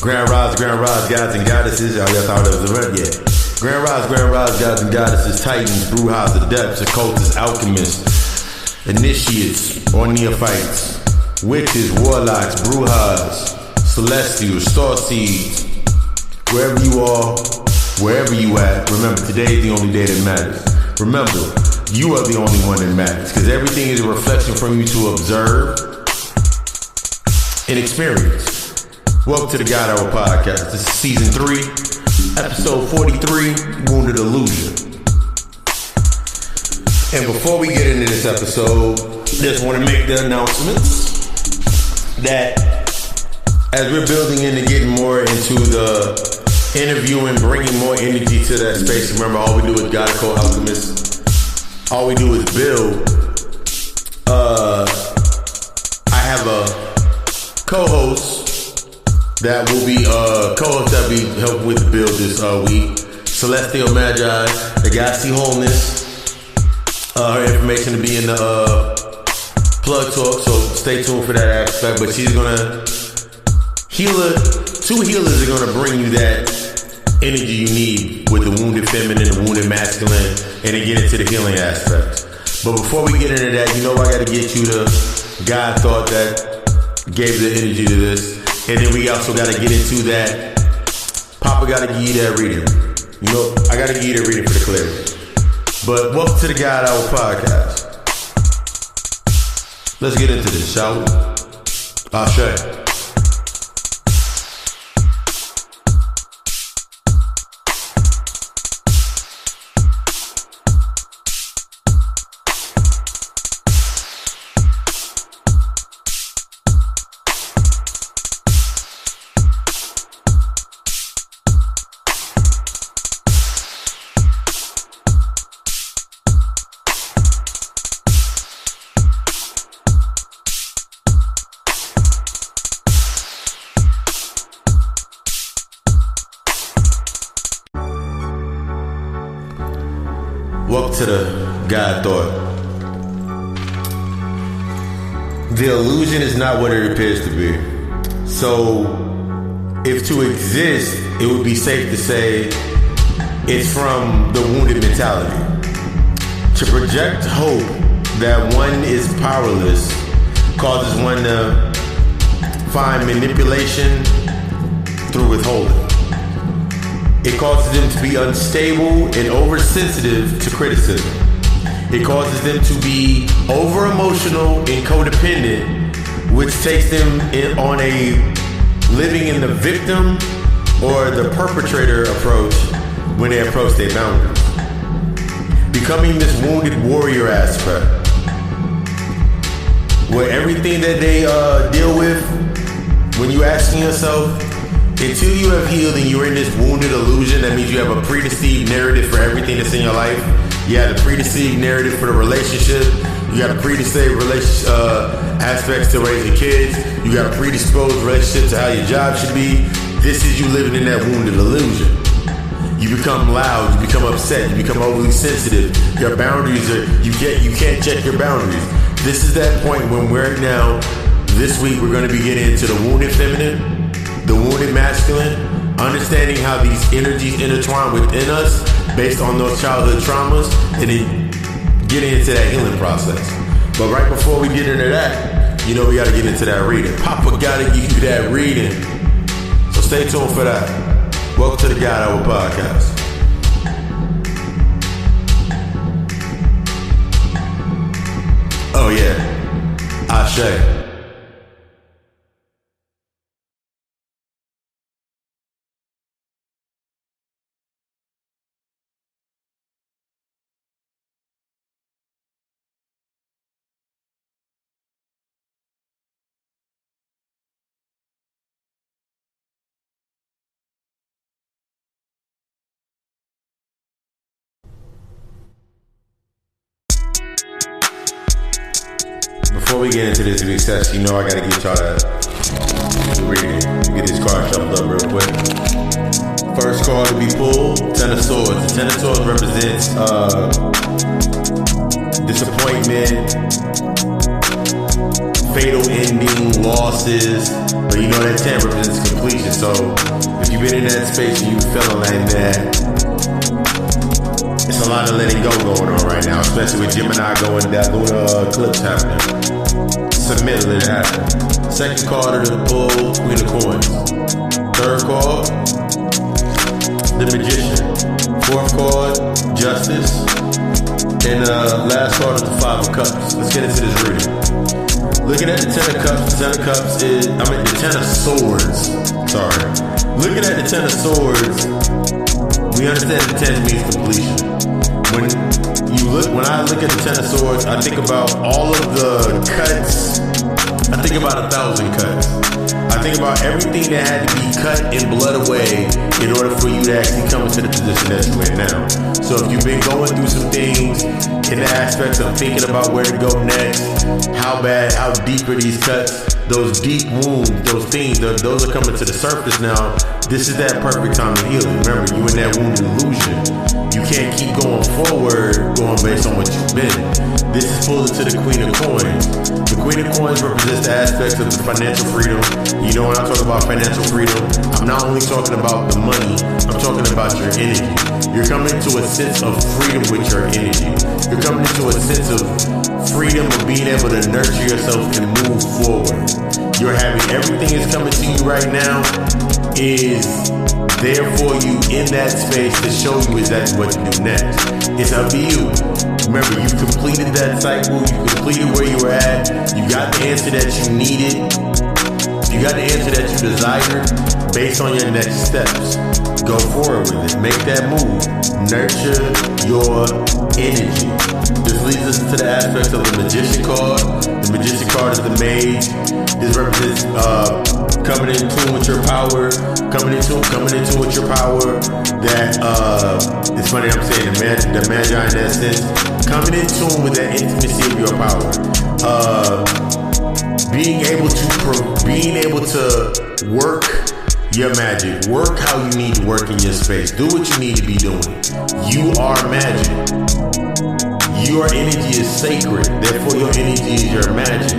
Grand rise, gods and goddesses. Y'all thought it was a run? Yeah. Grand rise, gods and goddesses. Titans, brujas, adepts, occultists, alchemists, initiates, or neophytes, witches, warlocks, brujas, celestials, starseeds. Wherever you are, wherever you at, remember, today is the only day that matters. Remember, you are the only one that matters, because everything is a reflection from you to observe and experience. Welcome to the God Hour Podcast. This is season 3, episode 43, Wounded Illusion. And before we get into this episode, just want to make the announcements that as we're building into getting more into the interviewing, bringing more energy to that space. Remember, all we do is God Co-Alchemist. All we do is build. I have a co-host that will be helping with the build this week. Celestial Magi, the Gassy Wholeness. Her information to be in the plug talk, so stay tuned for that aspect. But she's gonna two healers are gonna bring you that energy you need with the wounded feminine, the wounded masculine, and then get into the healing aspect. But before we get into that, you know I gotta get you the God thought that gave the energy to this. And then we also gotta get into that. Papa gotta give you that reading. You know, I gotta give you that reading for the clarity. But welcome to the God Hour Podcast. Let's get into this, shall we? Ashe. Welcome to the God Thought. The illusion is not what it appears to be. So, if to exist, it would be safe to say it's from the wounded mentality. To project hope that one is powerless causes one to find manipulation through withholding. It causes them to be unstable and oversensitive to criticism. It causes them to be over-emotional and codependent, which takes them on a living in the victim or the perpetrator approach when they approach their boundaries. Becoming this wounded warrior aspect, where everything that they deal with, when you're asking yourself, until you have healed and you're in this wounded illusion, that means you have a predeceived narrative for everything that's in your life. You have a predeceived narrative for the relationship. You got a predeceived aspects to raising kids. You got a predisposed relationship to how your job should be. This is you living in that wounded illusion. You become loud, you become upset, you become overly sensitive. Your boundaries you can't check your boundaries. This is that point when we're now, this week we're going to be getting into the wounded feminine, the wounded masculine, understanding how these energies intertwine within us based on those childhood traumas, and then getting into that healing process. But right before we get into that, you know we got to get into that reading. Papa got to give you that reading. So stay tuned for that. Welcome to the God Hour Podcast. Oh yeah, Ashe. Before we get into this big session, you know I gotta get y'all that reading. Get this card shuffled up real quick. First card to be pulled, Ten of Swords. The Ten of Swords represents disappointment, fatal ending, losses. But you know that 10 represents completion. So if you've been in that space and you feeling like that, it's a lot of letting go going on right now, especially with Gemini going, that lunar eclipse happening. Submit, let it happen. Second card of the bull, Queen of Coins. Third card, the Magician. Fourth card, Justice. And last card is the Five of Cups. Let's get into this reading. Looking at the Ten of Cups, the Ten of Swords. Sorry. Looking at the Ten of Swords, we understand the 10 means completion. When I look at the Ten of Swords, I think about all of the cuts. I think about 1,000 cuts. I think about everything that had to be cut and blood away in order for you to actually come into the position that you're in now. So if you've been going through some things in the aspects of thinking about where to go next, how bad, how deep are these cuts, those deep wounds, those things, those are coming to the surface now. This is that perfect time to heal it. Remember, you in that wounded illusion. You can't keep going forward, going based on what you've been. This is pulled into the Queen of Coins. The Queen of Coins represents the aspects of the financial freedom. You know, when I talk about financial freedom, I'm not only talking about the money, I'm talking about your energy. You're coming into a sense of freedom with your energy. You're coming into a sense of freedom of being able to nurture yourself and move forward. You're having everything that's coming to you right now is there for you in that space to show you exactly what to do next. It's up to you. Remember, you completed that cycle. You completed where you were at. You got the answer that you needed. You got the answer that you desired based on your next steps. Go forward with it. Make that move. Nurture your energy. This leads us to the aspects of the Magician card. The Magician card is the Mage. This represents coming in tune with your power. Coming in tune with your power. That it's funny I'm saying the Magi in that sense. Coming in tune with that intimacy of your power. Being able to work your magic. Work how you need to work in your space. Do what you need to be doing. You are magic. Your energy is sacred. Therefore, your energy is your magic.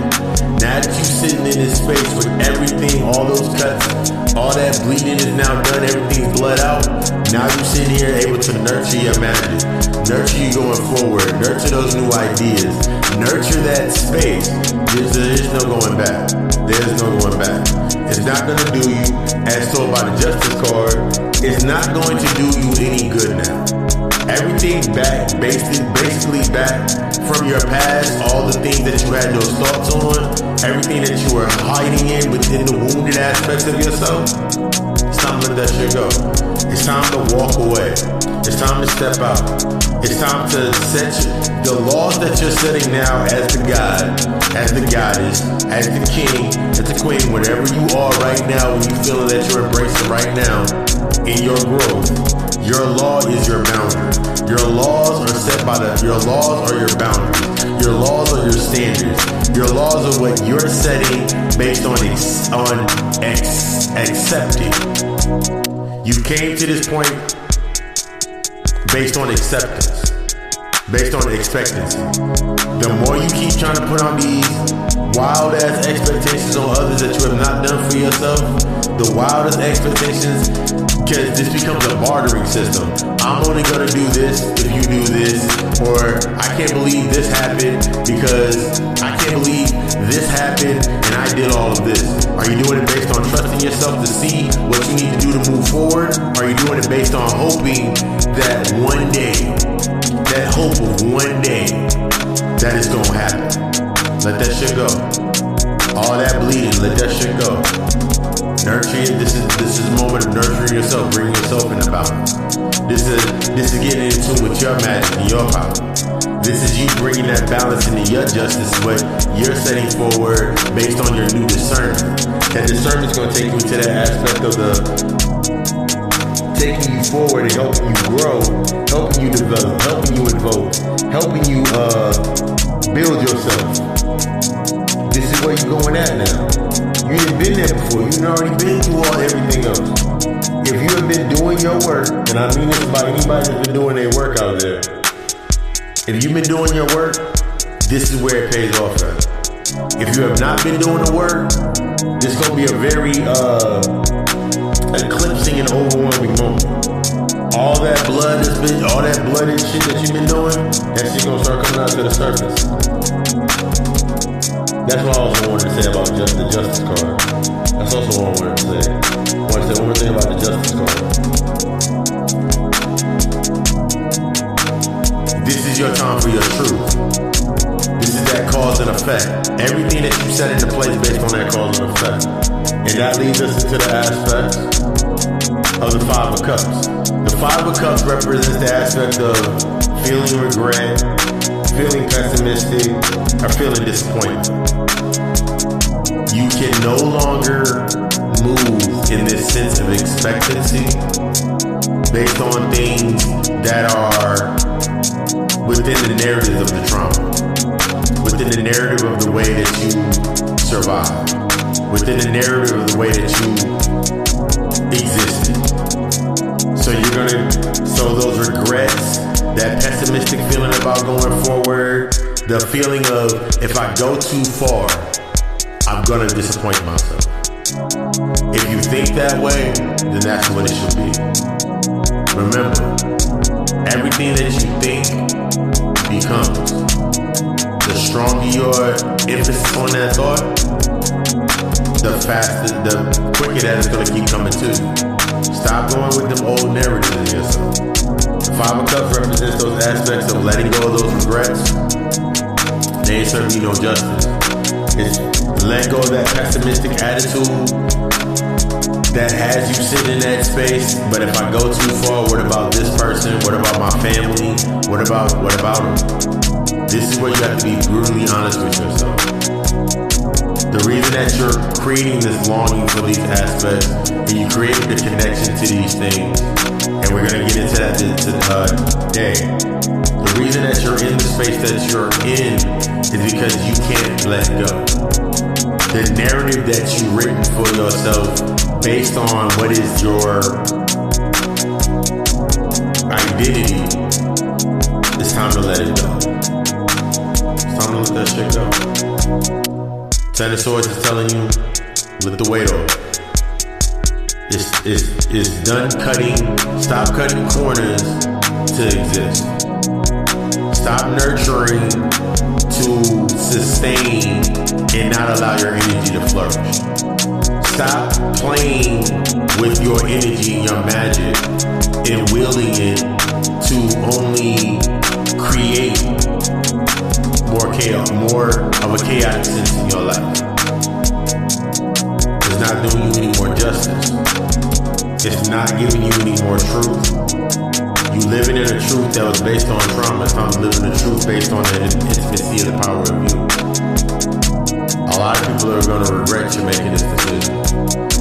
Now that you're sitting in this space with everything, all those cuts, all that bleeding is now done, everything's bled out. Now you're sitting here able to nurture your magic. Nurture you going forward. Nurture those new ideas. Nurture that space. There's no going back. There's no going back. It's not going to do you, as told by the Justice card, it's not going to do you any good now. Everything's back, basically back from your past, all the things that you had those thoughts on, everything that you were hiding in within the wounded aspects of yourself. It's time to let that shit go. It's time to walk away. It's time to step out. It's time to set the laws that you're setting now as the God, as the goddess, as the king, as the queen, whatever you are right now, when you feel that you're embracing right now in your growth. Your law is your boundary. Your laws are set by your laws are your boundaries. Your laws are your standards. Your laws are what you're setting based on accepting. You came to this point based on acceptance, based on expectancy. The more you keep trying to put on these wild ass expectations on others that you have not done for yourself, the wildest expectations, because this becomes a bartering system. I'm only gonna do this if you do this, or I can't believe this happened because I can't believe this happened and I did all of this. Are you doing it based on trusting yourself to see what you need to do to move forward? Or are you doing it based on hoping that one day, that hope of one day, that it's gonna happen? Let that shit go. All that bleeding, let that shit go. Nurture it. This is a moment of nurturing yourself, bringing yourself into balance. This is getting into with your magic and your power. This is you bringing that balance into your justice, what you're setting forward based on your new discernment. That discernment is going to take you to that aspect of taking you forward and helping you grow, helping you develop, helping you evolve, helping you build yourself. This is where you're going at now. You ain't been there before. You've already been through everything else. If you have been doing your work, and I mean this about anybody that's been doing their work out there. If you've been doing your work, this is where it pays off at. If you have not been doing the work, this is going to be a very eclipsing and overwhelming moment. All that blood and shit that you've been doing, that shit gonna start coming out to the surface. That's what I also wanted to say about the justice card. That's also what I wanted to say. I want to say one more thing about the justice card. This is your time for your truth. This is that cause and effect. Everything that you set into place based on that cause and effect. And that leads us into the aspects of the Five of Cups. The Five of Cups represents the aspect of feeling regret, feeling pessimistic, or feeling disappointed. You can no longer move in this sense of expectancy based on things that are within the narrative of the trauma, within the narrative of the way that you survived, within the narrative of the way that you existed. So those regrets, that pessimistic feeling about going forward, the feeling of if I go too far, I'm gonna disappoint myself. If you think that way, then that's what it should be. Remember, everything that you think becomes. The stronger your emphasis on that thought, the quicker that it's gonna keep coming to you. Stop going with them old narratives in yourself. The Five of Cups represents those aspects of letting go of those regrets. They ain't serving you no justice. It's let go of that pessimistic attitude that has you sitting in that space. But if I go too far, what about this person? What about my family? What about them? This is where you have to be brutally honest with yourself. The reason that you're creating this longing for these aspects, and you created the connection to these things, and we're going to get into that today. The reason that you're in the space that you're in is because you can't let go. The narrative that you've written for yourself based on what is your identity, it's time to let it go. It's time to let that shit go. Ten of Swords is telling you, lift the weight off. It's done cutting. Stop cutting corners to exist. Stop nurturing to sustain and not allow your energy to flourish. Stop playing with your energy, your magic, and wielding it to only create more chaos, more of a chaotic sense in your life. It's not doing you any more justice. It's not giving you any more truth. You living in a truth that was based on trauma. It's time to live in a truth based on the intimacy of the power of you. A lot of people are going to regret you making this decision.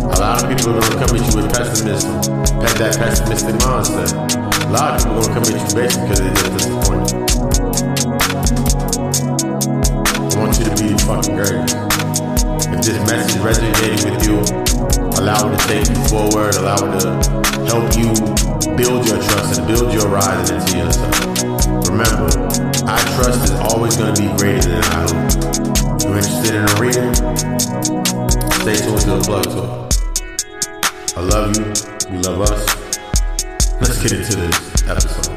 A lot of people are going to come at you with pessimism, that pessimistic mindset. A lot of people are going to come at you basically because they're just disappointed. I want you to be the fucking greatest. If this message resonating with you, allow it to take you forward, allow it to help you build your trust and build your rising into yourself. Remember, I trust is always going to be greater than I hope. If you're interested in a reading, stay tuned to the plug talk. I love you. You love us. Let's get into this episode.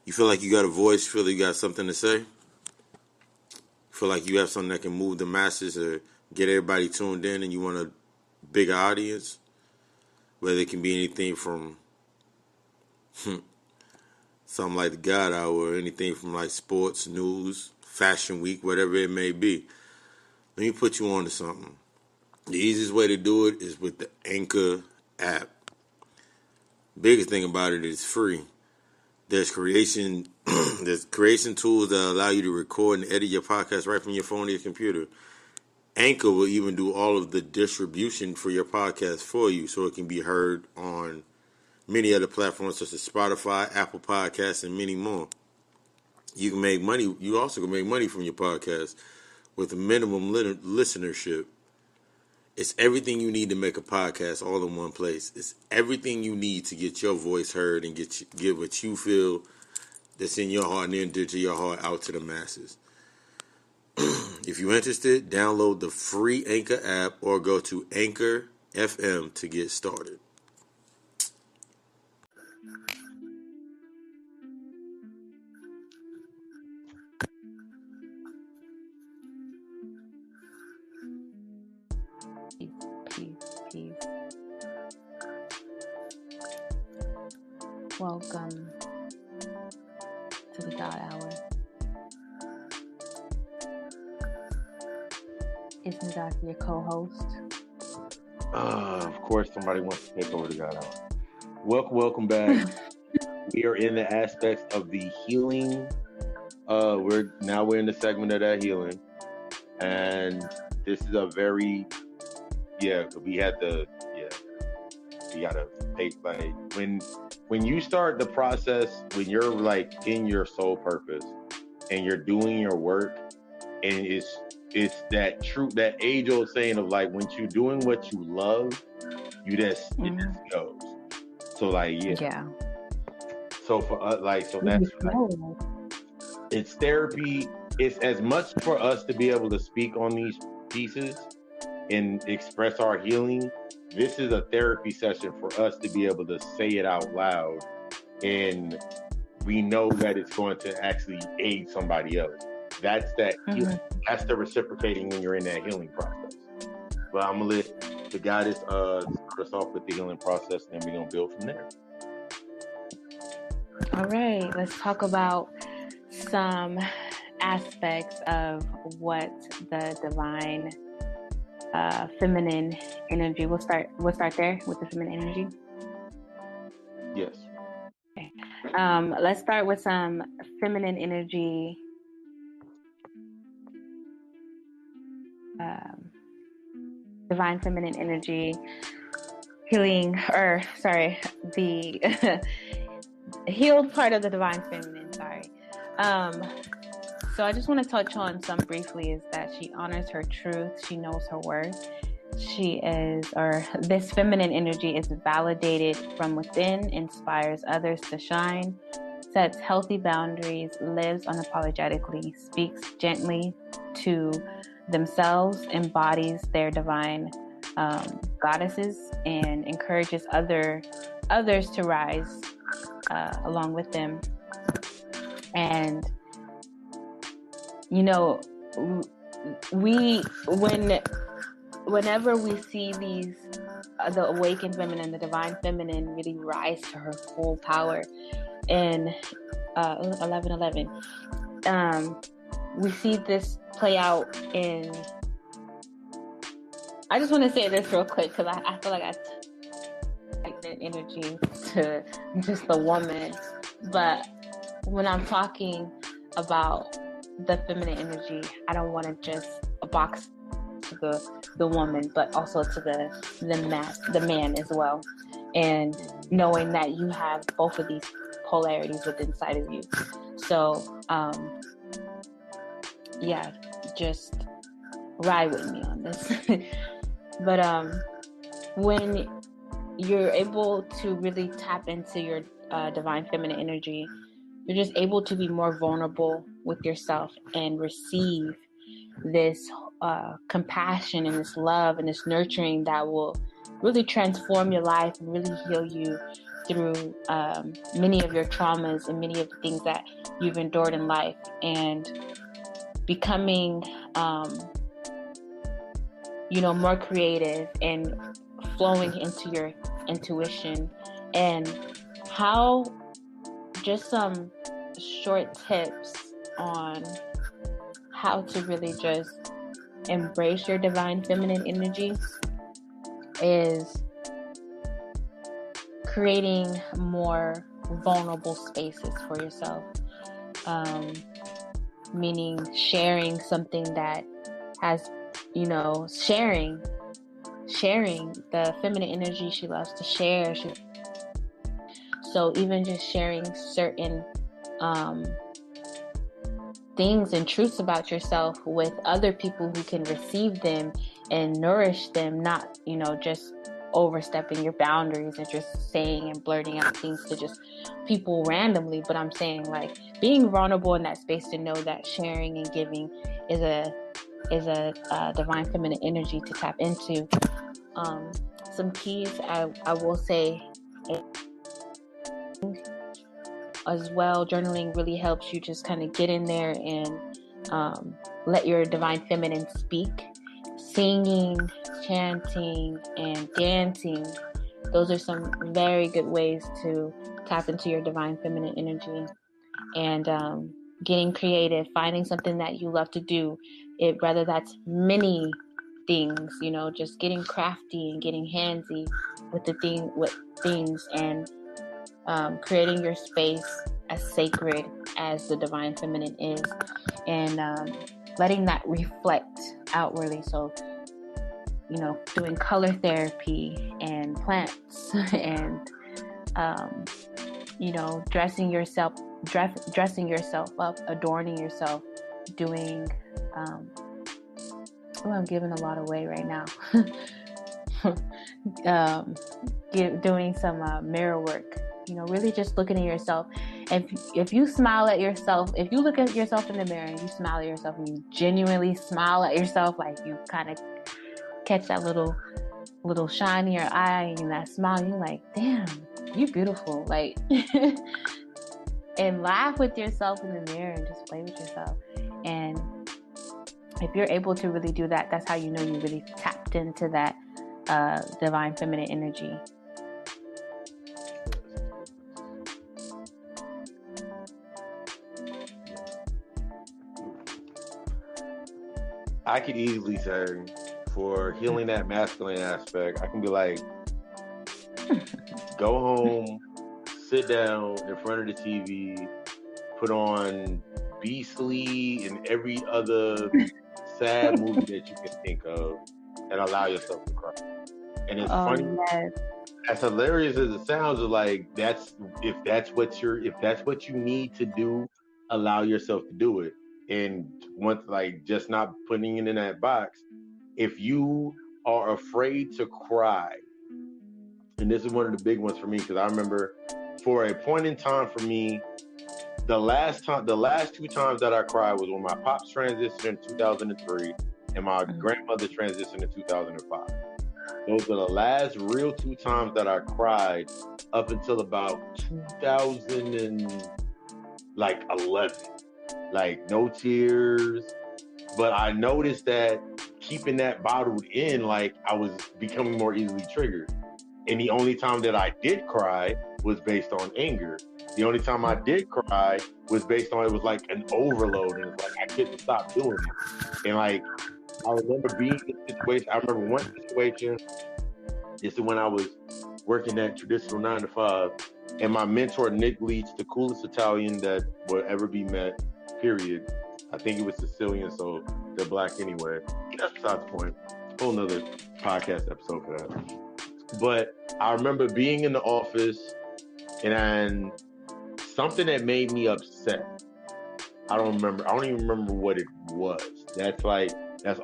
You feel like you got a voice, feel like you got something to say? Feel like you have something that can move the masses or get everybody tuned in and you want a bigger audience? Whether it can be anything from something like the God Hour or anything from like sports, news, fashion week, whatever it may be. Let me put you on to something. The easiest way to do it is with the Anchor app. Biggest thing about it is free. There's creation tools that allow you to record and edit your podcast right from your phone or your computer. Anchor will even do all of the distribution for your podcast for you so it can be heard on many other platforms such as Spotify, Apple Podcasts, and many more. You can make money. You also can make money from your podcast with a minimum listenership. It's everything you need to make a podcast all in one place. It's everything you need to get your voice heard and get what you feel that's in your heart, near and dear to your heart, out to the masses. If you're interested, download the free Anchor app or go to Anchor FM to get started. Peace. Welcome to the God Hour. It's Nazaki, your co-host. Of course, somebody wants to take over the God Hour. Welcome back. We are in the aspects of the healing. We're in the segment of that healing, and this is a very we gotta take, like, when you start the process, when you're like in your soul purpose and you're doing your work, and it's that age old saying of, like, when you're doing what you love, it just goes. So, like, so for us, like, so that's it's therapy. It's as much for us to be able to speak on these pieces and express our healing. This is a therapy session for us to be able to say it out loud, and we know that it's going to actually aid somebody else. That's that. That's the reciprocating when you're in that healing process. But I'm gonna let the goddess start us off with the healing process, and then we're gonna build from there. All right, let's talk about some aspects of what the divine feminine energy. We'll start there with the feminine energy. Yes. Okay. Let's start with some feminine energy. Divine feminine energy healing, the healed part of the divine feminine. So I just want to touch on some briefly is that she honors her truth. She knows her worth. This feminine energy is validated from within, inspires others to shine, sets healthy boundaries, lives unapologetically, speaks gently to themselves, embodies their divine goddesses, and encourages others to rise along with them. And whenever we see these the awakened women and the divine feminine really rise to her full power in 11:11, we see this play out in. I just want to say this real quick because I feel like I take that energy to just the woman, but when I'm talking about the feminine energy, I don't want to just box to the woman, but also to the man as well, and knowing that you have both of these polarities within inside of you. So just ride with me on this. But when you're able to really tap into your divine feminine energy, you're just able to be more vulnerable with yourself and receive this compassion and this love and this nurturing that will really transform your life and really heal you through many of your traumas and many of the things that you've endured in life, and becoming more creative and flowing into your intuition. And how just some short tips on how to really just embrace your divine feminine energy is creating more vulnerable spaces for yourself, meaning sharing something that has, sharing the feminine energy. She loves to share. So even just sharing certain things and truths about yourself with other people who can receive them and nourish them, not, just overstepping your boundaries and just saying and blurting out things to just people randomly. But I'm saying, like, being vulnerable in that space to know that sharing and giving is a divine feminine energy to tap into. Some keys I will say as well. Journaling really helps you just kind of get in there and let your divine feminine speak. Singing, chanting, and dancing, those are some very good ways to tap into your divine feminine energy. And getting creative, finding something that you love to do, whether that's many things, you know, just getting crafty and getting handsy with things, and creating your space as sacred as the divine feminine is, and letting that reflect outwardly. So, you know, doing color therapy and plants and you know, dressing yourself up, adorning yourself, doing I'm giving a lot away right now. Doing some mirror work, you know, really just looking at yourself. If you smile at yourself, if you look at yourself in the mirror and you smile at yourself and you genuinely smile at yourself, like you kind of catch that little shine in your eye and that smile, you're like, damn, you're beautiful. Like, and laugh with yourself in the mirror and just play with yourself. And if you're able to really do that, that's how you know you really tapped into that divine feminine energy. I could easily say, for healing that masculine aspect, I can be like, go home, sit down in front of the TV, put on Beastly and every other sad movie that you can think of, and allow yourself to cry. And it's funny, yes. as hilarious as it sounds, like if that's what you need to do, allow yourself to do it. And once, like, just not putting it in that box. If you are afraid to cry, and this is one of the big ones for me, because I remember for a point in time for me, the last 2 times that I cried was when my pops transitioned in 2003 and my grandmother transitioned in 2005. Those are the last real 2 times that I cried up until about 2011. Like, no tears. But I noticed that keeping that bottled in, like, I was becoming more easily triggered. And the only time that I did cry was based on anger. The only time I did cry was based on, it was like an overload, and it's like I couldn't stop doing it. And like, I remember being in a situation. I remember one situation. This is when I was working that traditional 9 to 5, and my mentor Nick Leach, the coolest Italian that will ever be met, period. I think he was Sicilian, so they're black anyway. That's besides the point. Whole nother podcast episode for that. But I remember being in the office, and something that made me upset. I don't even remember what it was. That's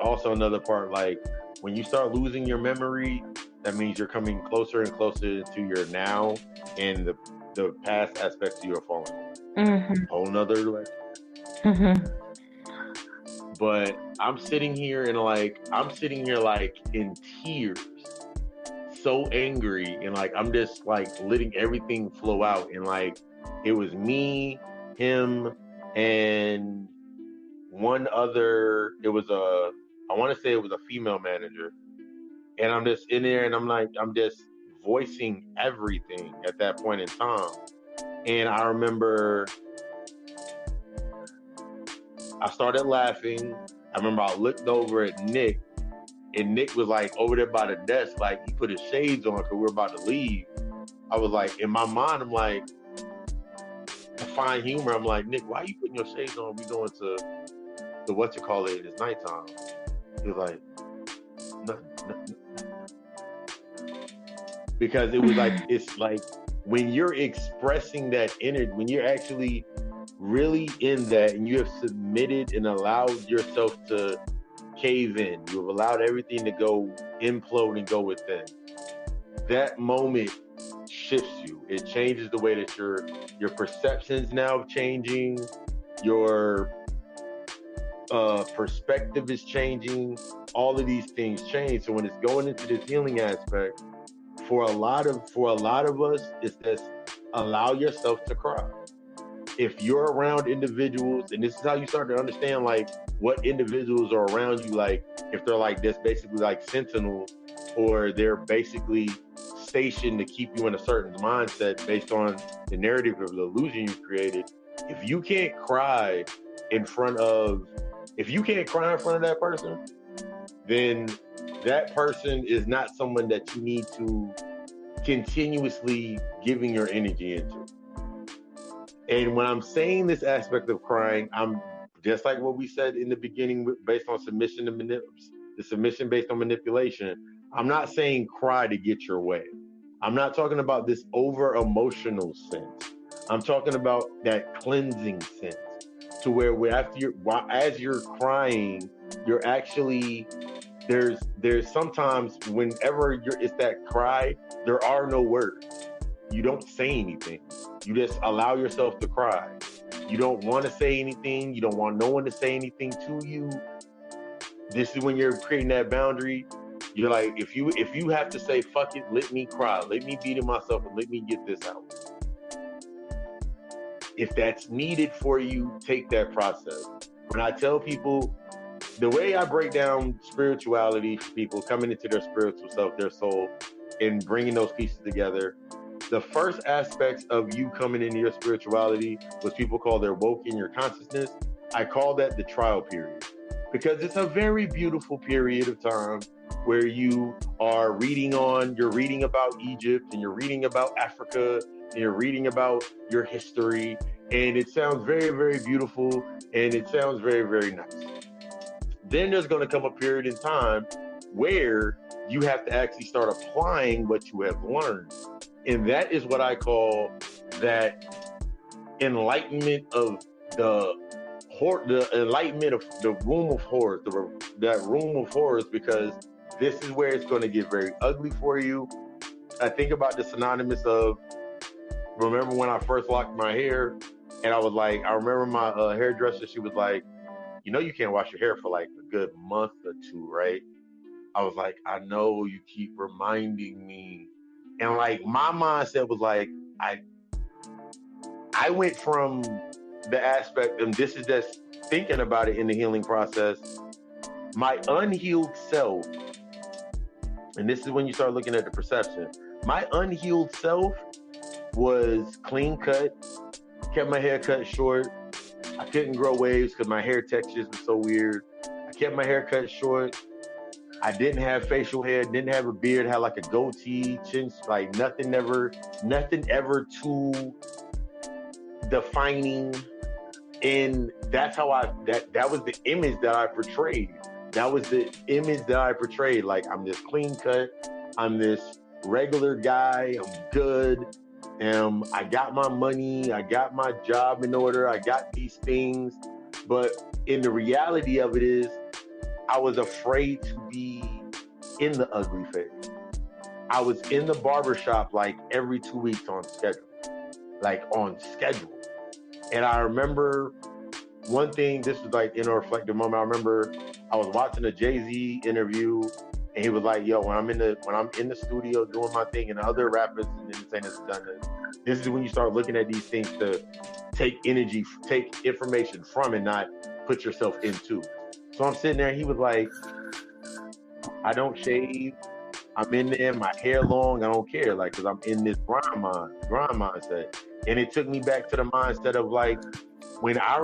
also another part. Like, when you start losing your memory, that means you're coming closer and closer to your now, and the past aspects of you are falling away. Whole nother direction. But I'm sitting here in tears, so angry, and like I'm just like letting everything flow out, and like it was me, him, and one other. I want to say it was a female manager, and I'm just in there, and I'm just voicing everything at that point in time. And I remember I started laughing. I remember I looked over at Nick, and Nick was like over there by the desk, like he put his shades on because we were about to leave. I was like, in my mind, I'm like, fine humor. I'm like, Nick, why are you putting your shades on? We going to it's nighttime. He was like, no. Because it was like, it's like when you're expressing that energy, when you're actually really in that, and you have submitted and allowed yourself to cave in, you've allowed everything to go implode and go within. that moment shifts you. It changes the way that your perceptions now changing, your perspective is changing. All of these things change. So when it's going into this healing aspect, for a lot of us, it's this: allow yourself to cry. If you're around individuals, and this is how you start to understand like what individuals are around you, like if they're like this, basically like sentinels, or they're basically stationed to keep you in a certain mindset based on the narrative of the illusion you created. If you can't cry in front of that person, then that person is not someone that you need to continuously giving your energy into. And when I'm saying this aspect of crying, I'm just like what we said in the beginning, based on submission to the submission based on manipulation. I'm not saying cry to get your way. I'm not talking about this over emotional sense. I'm talking about that cleansing sense, to where as you're crying, you're actually there's sometimes whenever it's that cry, there are no words. You don't say anything. You just allow yourself to cry. You don't want to say anything. You don't want no one to say anything to you. This is when you're creating that boundary. You're like, if you have to say, fuck it, let me cry. Let me beat it myself and let me get this out. If that's needed for you, take that process. When I tell people, the way I break down spirituality for people coming into their spiritual self, their soul, and bringing those pieces together, the first aspects of you coming into your spirituality, what people call their woke in your consciousness, I call that the trial period. Because it's a very beautiful period of time where you're reading about Egypt, and you're reading about Africa, and you're reading about your history, and it sounds very, very beautiful, and it sounds very, very nice. Then there's going to come a period in time where you have to actually start applying what you have learned. And that is what I call that enlightenment of the enlightenment of the room of horrors, that room of horrors, because this is where it's going to get very ugly for you. I think about the synonymous of, remember when I first locked my hair, and I remember my hairdresser, she was like, you can't wash your hair for like a good month or two, right? I was like, I know, you keep reminding me. And like my mindset was like, I went from the aspect, and this is just thinking about it in the healing process, my unhealed self, and this is when you start looking at the perception, my unhealed self was clean cut, kept my hair cut short. I couldn't grow waves because my hair textures were so weird. I kept my hair cut short. I didn't have facial hair, didn't have a beard, had like a goatee, chin, like nothing ever too defining. And that's how that was the image that I portrayed. That was the image that I portrayed. Like, I'm this clean cut, I'm this regular guy, I'm good. I got my money, I got my job in order, I got these things. But in the reality of it is, I was afraid to be in the ugly phase. I was in the barbershop like every 2 weeks on schedule. And I remember one thing, this was like in a reflective moment. I remember I was watching a Jay-Z interview, and he was like, yo, when I'm in the studio doing my thing, and other rappers and entertainers have done this is when you start looking at these things to take information from and not put yourself into. So I'm sitting there, and he was like, I don't shave. I'm in there, my hair long, I don't care, like, because I'm in this grind mindset. And it took me back to the mindset of like, when I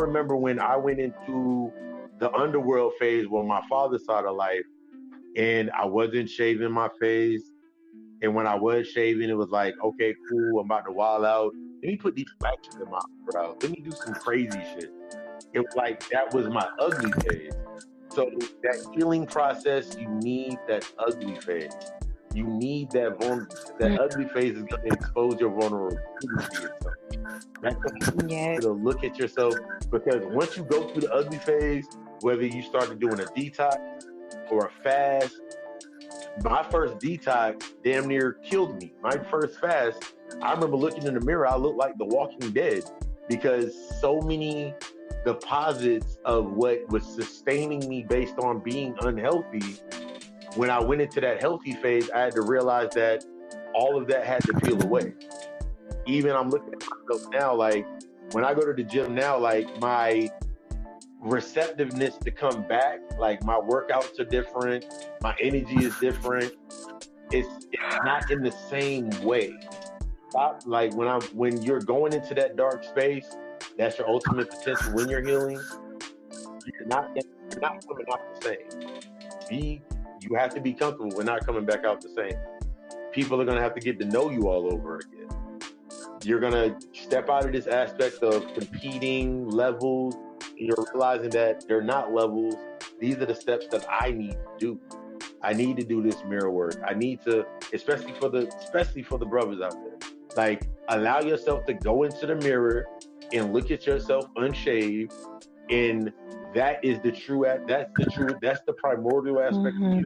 went into the underworld phase, where my father's side of life, and I wasn't shaving my face. And when I was shaving, it was like, okay, cool, I'm about to wild out. Let me put these patches in my eyebrows. Let me do some crazy shit. It was like, that was my ugly phase. So that healing process, you need that ugly phase. You need that ugly phase is going to expose your vulnerability to yourself. That's going to to look at yourself, because once you go through the ugly phase, whether you started doing a detox or a fast My first detox damn near killed me. My first fast, I remember looking in the mirror, I looked like the Walking Dead because so many deposits of what was sustaining me based on being unhealthy. When I went into that healthy phase, I had to realize that all of that had to peel away. Even I'm looking at myself now, like when I go to the gym now, like my receptiveness to come back, like my workouts are different, my energy is different. It's not in the same way. Stop, like when you're going into that dark space, that's your ultimate potential. When you're healing, you're not coming out the same. You have to be comfortable with not coming back out the same. People are gonna have to get to know you all over again. You're gonna step out of this aspect of competing levels. And you're realizing that they're not levels. These are the steps that I need to do. I need to do this mirror work. I need to, especially for the brothers out there. Like, allow yourself to go into the mirror and look at yourself unshaved, and that's the primordial aspect of you.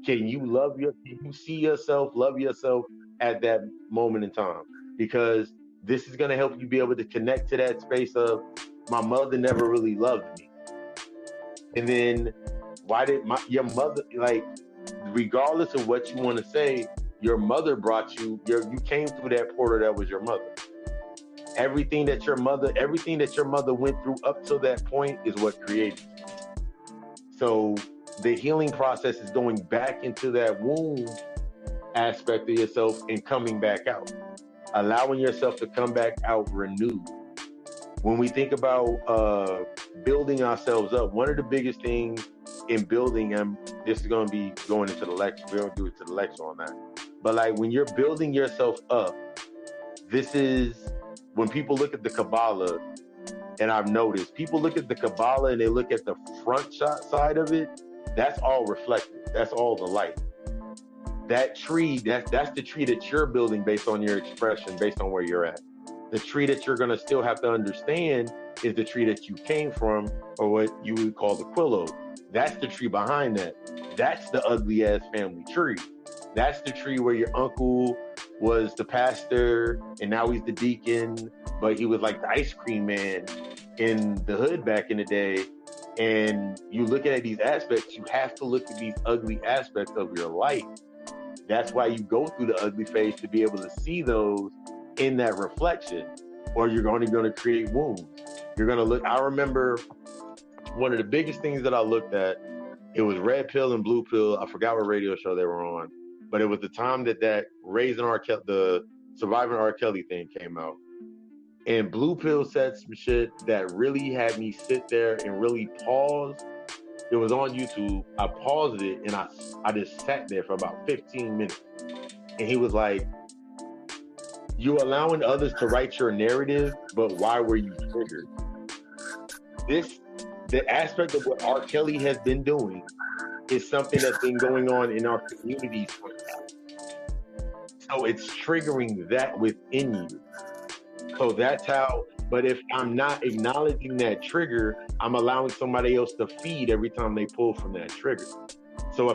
Can you see yourself, love yourself at that moment in time? Because this is going to help you be able to connect to that space of, my mother never really loved me. And then why did your mother, like, regardless of what you want to say, your mother brought you, you came through that portal that was your mother. Everything that your mother went through up to that point is what created you. So the healing process is going back into that womb aspect of yourself and coming back out, allowing yourself to come back out renewed. When we think about building ourselves up, one of the biggest things in building, this is going to be going into the lecture. We don't do it to the lecture on that. But like when you're building yourself up, this is when people look at the Kabbalah, and I've noticed people look at the Kabbalah and they look at the front side of it. That's all reflective. That's all the light. That tree, that's the tree that you're building based on your expression, based on where you're at. The tree that you're going to still have to understand is the tree that you came from, or what you would call the quillo. That's the tree behind that. That's the ugly ass family tree. That's the tree where your uncle was the pastor and now he's the deacon, but he was like the ice cream man in the hood back in the day. And you looking at these aspects, you have to look at these ugly aspects of your life. That's why you go through the ugly phase, to be able to see those in that reflection, or you're only going to create wounds. You're going to look. I remember one of the biggest things that I looked at, it was Red Pill and Blue Pill. I forgot what radio show they were on, but it was the time that Raising R. Kelly, the Surviving R. Kelly thing came out. And Blue Pill said some shit that really had me sit there and really pause. It was on YouTube. I paused it and I just sat there for about 15 minutes. And he was like, you allowing others to write your narrative, but why were you triggered? The aspect of what R. Kelly has been doing is something that's been going on in our communities for now. So it's triggering that within you. So that's how, but if I'm not acknowledging that trigger, I'm allowing somebody else to feed every time they pull from that trigger. So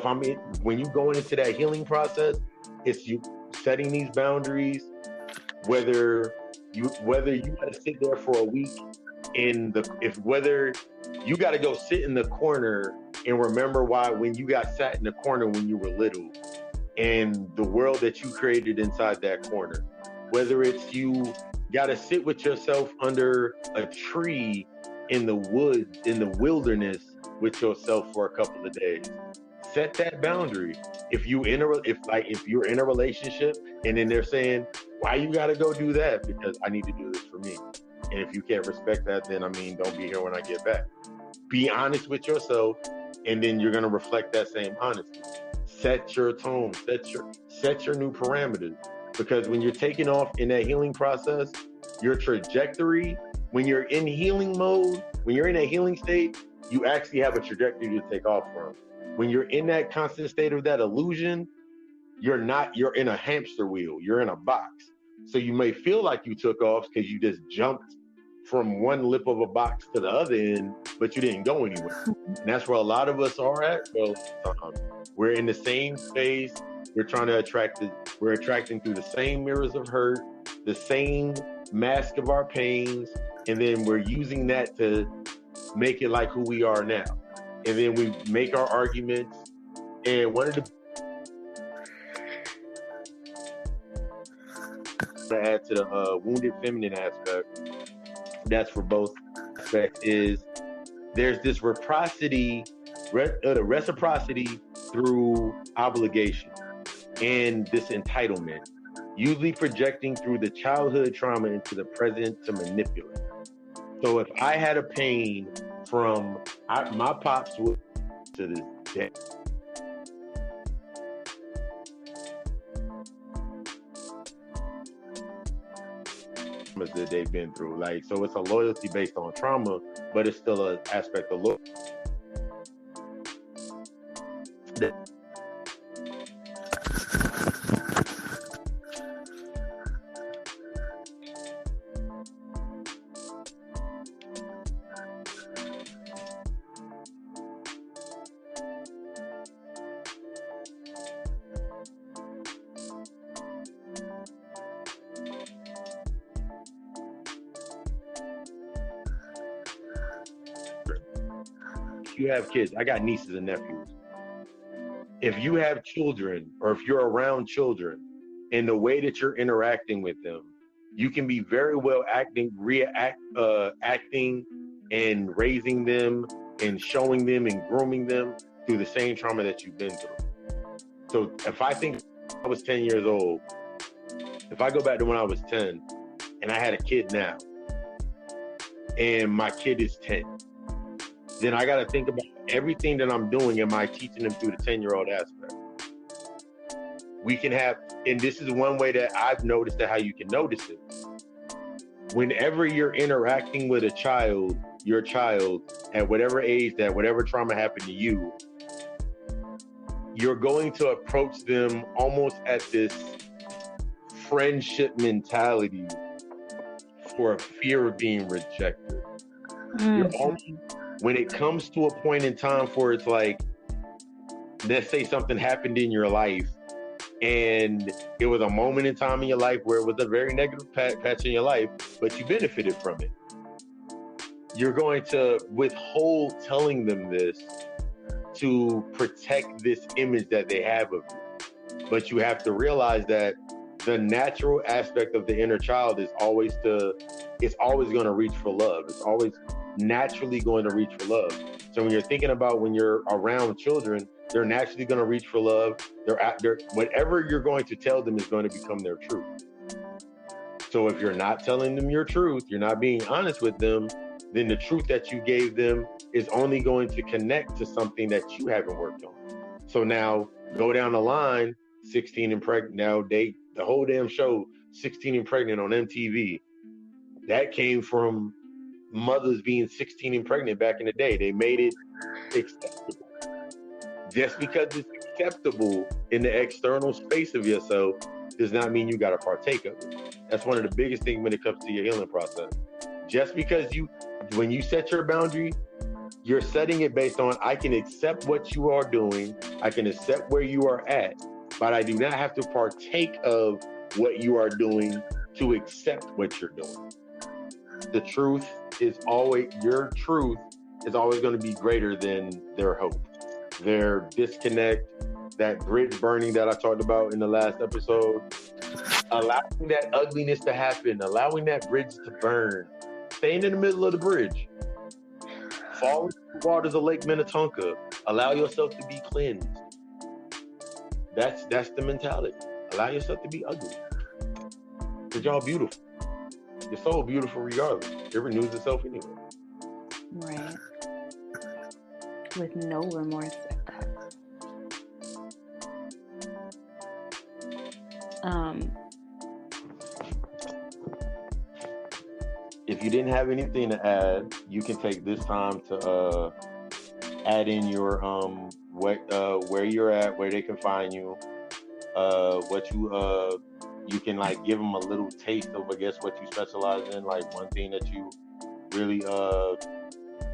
when you go into that healing process, it's you setting these boundaries, whether you got to sit there for a week whether you got to go sit in the corner and remember why, when you got sat in the corner when you were little, and the world that you created inside that corner, whether it's you got to sit with yourself under a tree in the woods, in the wilderness with yourself for a couple of days. Set that boundary. If you're in a relationship and then they're saying, why you got to go do that? Because I need to do this for me. And if you can't respect that, then don't be here when I get back. Be honest with yourself, and then you're going to reflect that same honesty. Set your tone, set your new parameters. Because when you're taking off in that healing process, your trajectory, when you're in healing mode, when you're in a healing state, you actually have a trajectory to take off from. When you're in that constant state of that illusion, you're in a hamster wheel, you're in a box. So you may feel like you took off because you just jumped from one lip of a box to the other end, but you didn't go anywhere. And that's where a lot of us are at. Well, we're in the same space. We're trying to we're attracting through the same mirrors of hurt, the same mask of our pains, and then we're using that to make it like who we are now. And then we make our arguments. And one of the to add to the wounded feminine aspect, that's for both aspects, is there's this reciprocity through obligation and this entitlement, usually projecting through the childhood trauma into the present to manipulate. So if I had a pain from my pops would to this day. That they've been through, like, so it's a loyalty based on trauma, but it's still an aspect of loyalty. You have kids. I got nieces and nephews. If you have children, or if you're around children, in the way that you're interacting with them, you can be very well acting and raising them and showing them and grooming them through the same trauma that you've been through. So if I think I was 10 years old, if I go back to when I was 10 and I had a kid now, and my kid is 10, then I got to think about everything that I'm doing. Am I teaching them through the 10-year-old aspect? We can have, and this is one way that I've noticed that how you can notice it. Whenever you're interacting with a child, your child, at whatever age, that whatever trauma happened to you, you're going to approach them almost at this friendship mentality for a fear of being rejected. When it comes to a point in time where it's like, let's say something happened in your life and it was a moment in time in your life where it was a very negative patch in your life, but you benefited from it. You're going to withhold telling them this to protect this image that they have of you. But you have to realize that the natural aspect of the inner child is always going to reach for love. It's always naturally going to reach for love. So when you're thinking about when you're around children, they're naturally going to reach for love. They're whatever you're going to tell them is going to become their truth. So if you're not telling them your truth, you're not being honest with them, then the truth that you gave them is only going to connect to something that you haven't worked on. So now go down the line, 16 and pregnant. Now the whole damn show, 16 and Pregnant on MTV, that came from mothers being 16 and pregnant back in the day. They made it acceptable. Just because it's acceptable in the external space of yourself does not mean you got to partake of it. That's one of the biggest things when it comes to your healing process. Just because when you set your boundary, you're setting it based on, I can accept what you are doing, I can accept where you are at, but I do not have to partake of what you are doing to accept what you're doing. The truth is always, your truth is always going to be greater than their hope. Their disconnect, that bridge burning that I talked about in the last episode, allowing that ugliness to happen, allowing that bridge to burn, staying in the middle of the bridge, fall into the waters of Lake Minnetonka, allow yourself to be cleansed. That's the mentality. Allow yourself to be ugly. Because y'all beautiful. Your soul beautiful regardless. It renews itself anyway. Right. With no remorse at that. If you didn't have anything to add, you can take this time to add in your where you're at, where they can find you, what you you can like give them a little taste of, I guess, what you specialize in. Like one thing that you really,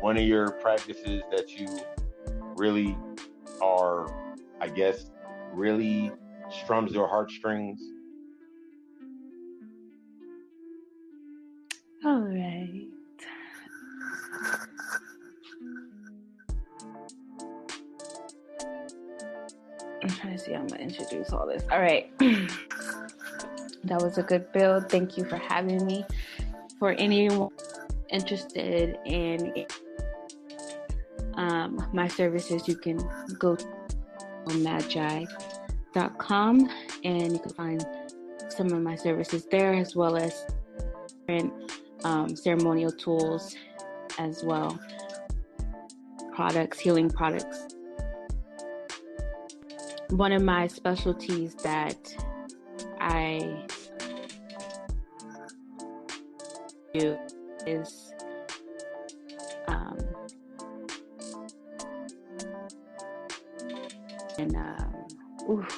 one of your practices that you really are, I guess, really strums your heartstrings. All right. I'm trying to see how I'm going to introduce all this. All right. That was a good build. Thank you for having me. For anyone interested in my services, you can go to magi.com and you can find some of my services there, as well as different ceremonial tools as well, products, healing products. One of my specialties that I do is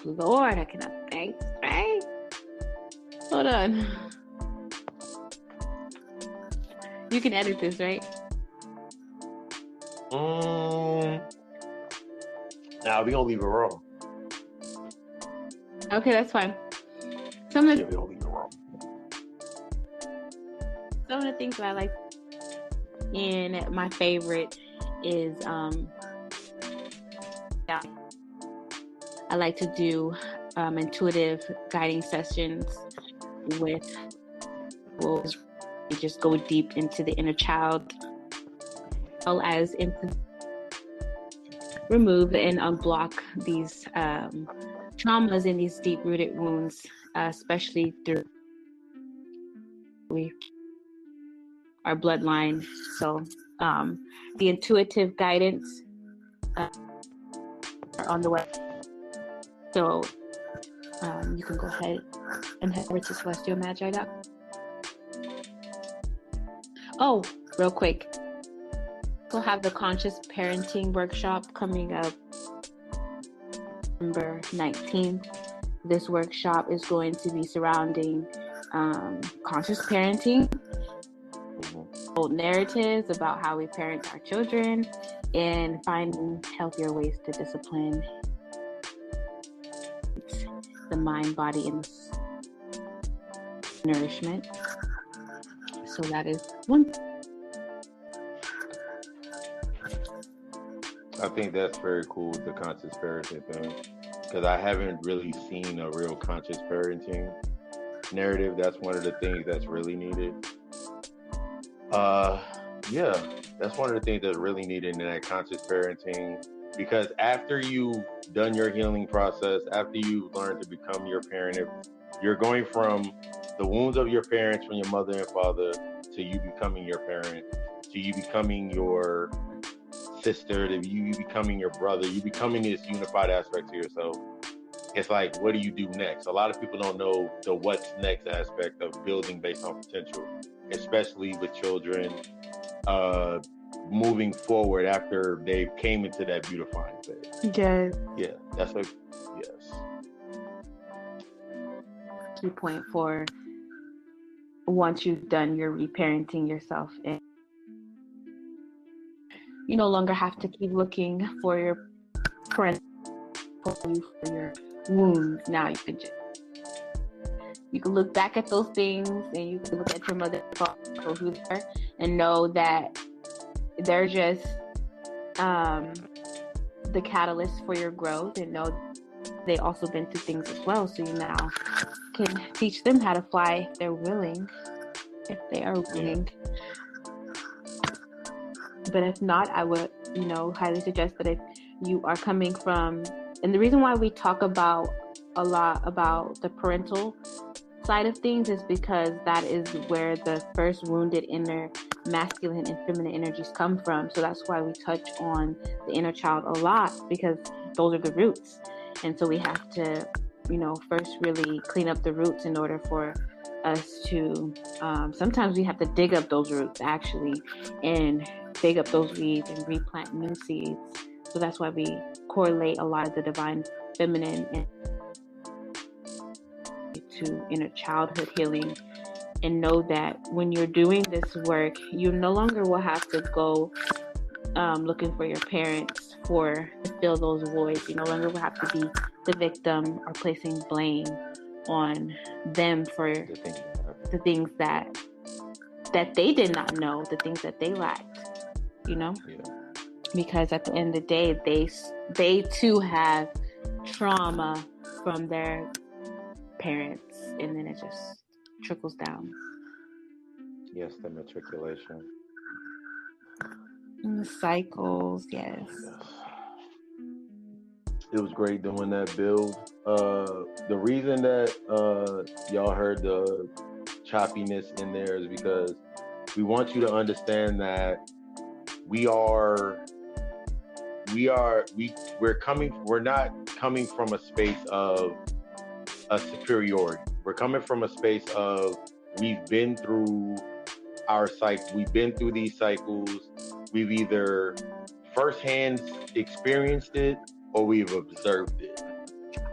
Lord, I cannot think straight. Hold on. You can edit this, right? Nah, we gonna leave it wrong. Okay, that's fine. Some of we gonna leave it wrong. Some of the things that I like, and my favorite is I like to do intuitive guiding sessions with wolves. You just go deep into the inner child, as well as into remove and unblock these traumas and these deep-rooted wounds, especially through our bloodline. So the intuitive guidance are on the web. So you can go ahead and head over to celestialmagi.com. Oh, real quick. We'll have the conscious parenting workshop coming up November 19th. This workshop is going to be surrounding conscious parenting, old narratives about how we parent our children, and finding healthier ways to discipline the mind, body, and nourishment. So that is one. I think that's very cool with the conscious parenting thing, because I haven't really seen a real conscious parenting narrative. That's one of the things that's really needed. Yeah, that's one of the things that's really needed in that conscious parenting, because after you've done your healing process, after you've learned to become your parent, you're going from the wounds of your parents, from your mother and father, to you becoming your parent, to you becoming your sister, to you becoming your brother, you becoming this unified aspect to yourself. It's like, what do you do next? A lot of people don't know the what's next aspect of building based on potential, especially with children moving forward after they came into that beautifying phase. Yes. Yeah, that's like, yes. Key point for once you've done your reparenting yourself, and you no longer have to keep looking for your parent, for your wounds. Now you can look back at those things, and you can look at your mother and father, who they are, and know that they're just the catalyst for your growth, and know they also been through things as well. So you now can teach them how to fly if they're willing, if they are willing. Yeah. But if not, I would, highly suggest that if you are coming from, and the reason why we talk about a lot about the parental side of things is because that is where the first wounded inner masculine and feminine energies come from. So that's why we touch on the inner child a lot, because those are the roots. And so we have to, first really clean up the roots in order for us to, sometimes we have to dig up those roots actually and dig up those weeds and replant new seeds. So that's why we correlate a lot of the divine feminine and to inner childhood healing, and know that when you're doing this work, you no longer will have to go looking for your parents to fill those voids. You no longer will have to be the victim or placing blame on them for the things that they did not know, the things that they lacked, because at the end of the day, they too have trauma from their parents, and then it just trickles down. Yes, the matriculation. And the cycles, yes. It was great doing that build. The reason that y'all heard the choppiness in there is because we want you to understand that we're not coming from a space of a superiority. We're coming from a space of we've been through these cycles. We've either firsthand experienced it or we've observed it.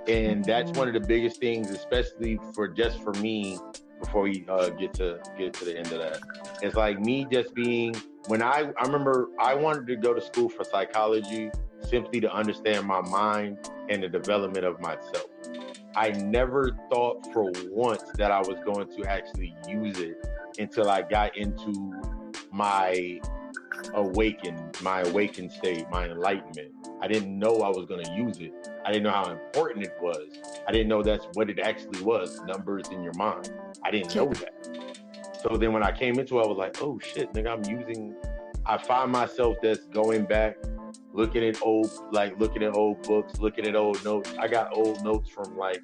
And that's one of the biggest things, especially for me, before we get to the end of that. It's like me just being, when I remember I wanted to go to school for psychology simply to understand my mind and the development of myself. I never thought for once that I was going to actually use it until I got into my awakened state, my enlightenment. I didn't know I was going to use it. I didn't know how important it was. I didn't know that's what it actually was, numbers in your mind. I didn't know that. So then when I came into it, I was like, oh shit, nigga, I find myself just going back, looking at old books, looking at old notes. I got old notes from like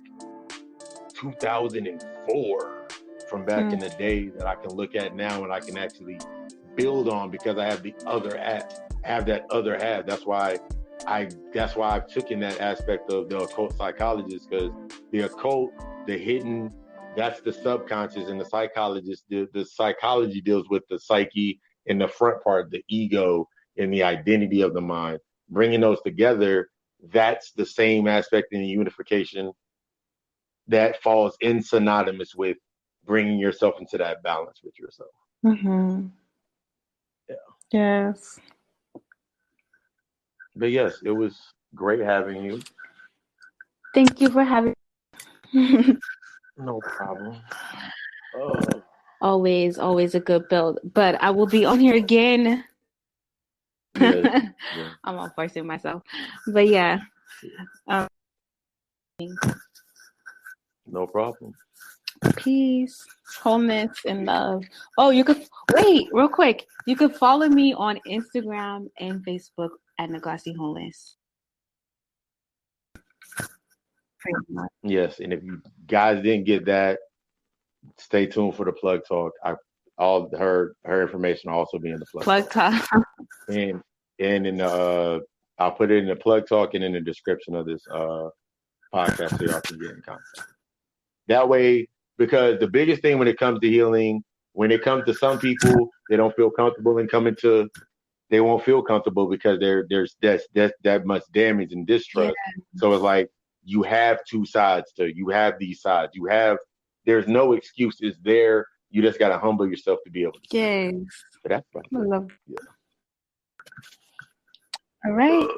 2004 from back in the day that I can look at now and I can actually build on because I have the other half. I have that other half. That's why I've taken that aspect of the occult psychologist, because the occult, the hidden, that's the subconscious, and the psychologist, the psychology deals with the psyche in the front part, the ego and the identity of the mind. Bringing those together, that's the same aspect in the unification that falls in synonymous with bringing yourself into that balance with yourself. Mm-hmm. Yeah. Yes. But yes, it was great having you. Thank you for having me. No problem. Always a good build. But I will be on here again. Yeah. I'm all forcing myself. But yeah. No problem. Peace, wholeness, and love. Oh, you could wait real quick. You could follow me on Instagram and Facebook at Nagasi Wholeness. Yes, and if you guys didn't get that, stay tuned for the plug talk. All her information will also be in the plug talk. And in the I'll put it in the plug talk and in the description of this podcast so y'all can get in contact. That way, because the biggest thing when it comes to healing, when it comes to some people, they don't feel comfortable in they won't feel comfortable because there's that much damage and distrust. Yeah. So it's like you have two sides you have these sides. There's no excuses there. You just gotta humble yourself to be able to. Yes. But that's fine. I love it. Yeah. All right.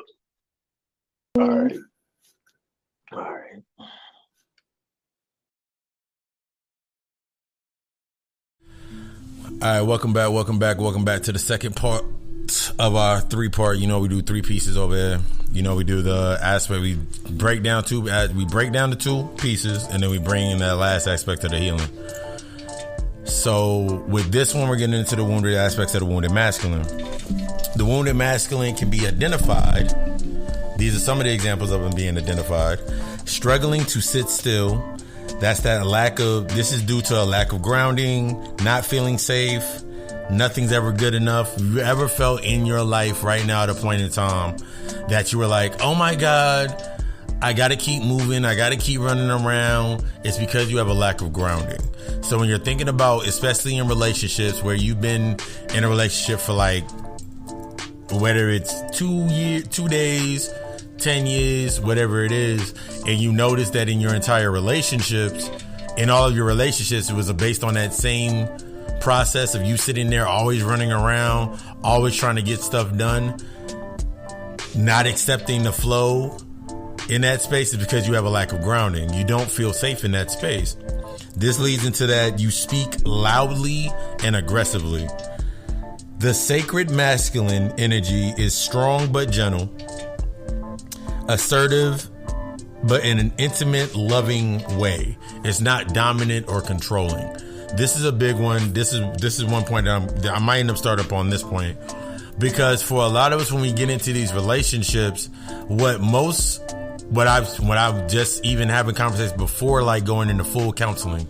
All right. All right, welcome back to the second part of our 3-part. We do 3 pieces over here. We do the aspect, we break down the 2 pieces, and then we bring in that last aspect of the healing. So with this one, we're getting into the wounded aspects of the wounded masculine. The wounded masculine can be identified. These are some of the examples of them being identified. Struggling to sit still. That's this is due to a lack of grounding, not feeling safe. Nothing's ever good enough. Have you ever felt in your life right now at a point in time that you were like, oh my God, I got to keep moving. I got to keep running around. It's because you have a lack of grounding. So when you're thinking about, especially in relationships where you've been in a relationship for whether it's 2 days, 10 years, whatever it is, and you notice that in your entire relationships, in all of your relationships, it was based on that same process of you sitting there always running around, always trying to get stuff done, not accepting the flow in that space, is because you have a lack of grounding. You don't feel safe in that space. This leads into that you speak loudly and aggressively. The sacred masculine energy is strong but gentle, assertive but in an intimate, loving way. It's not dominant or controlling. This is a big one. This is one point that I might end up starting up on this point, because for a lot of us, when we get into these relationships, what I've just even having conversations before, like going into full counseling.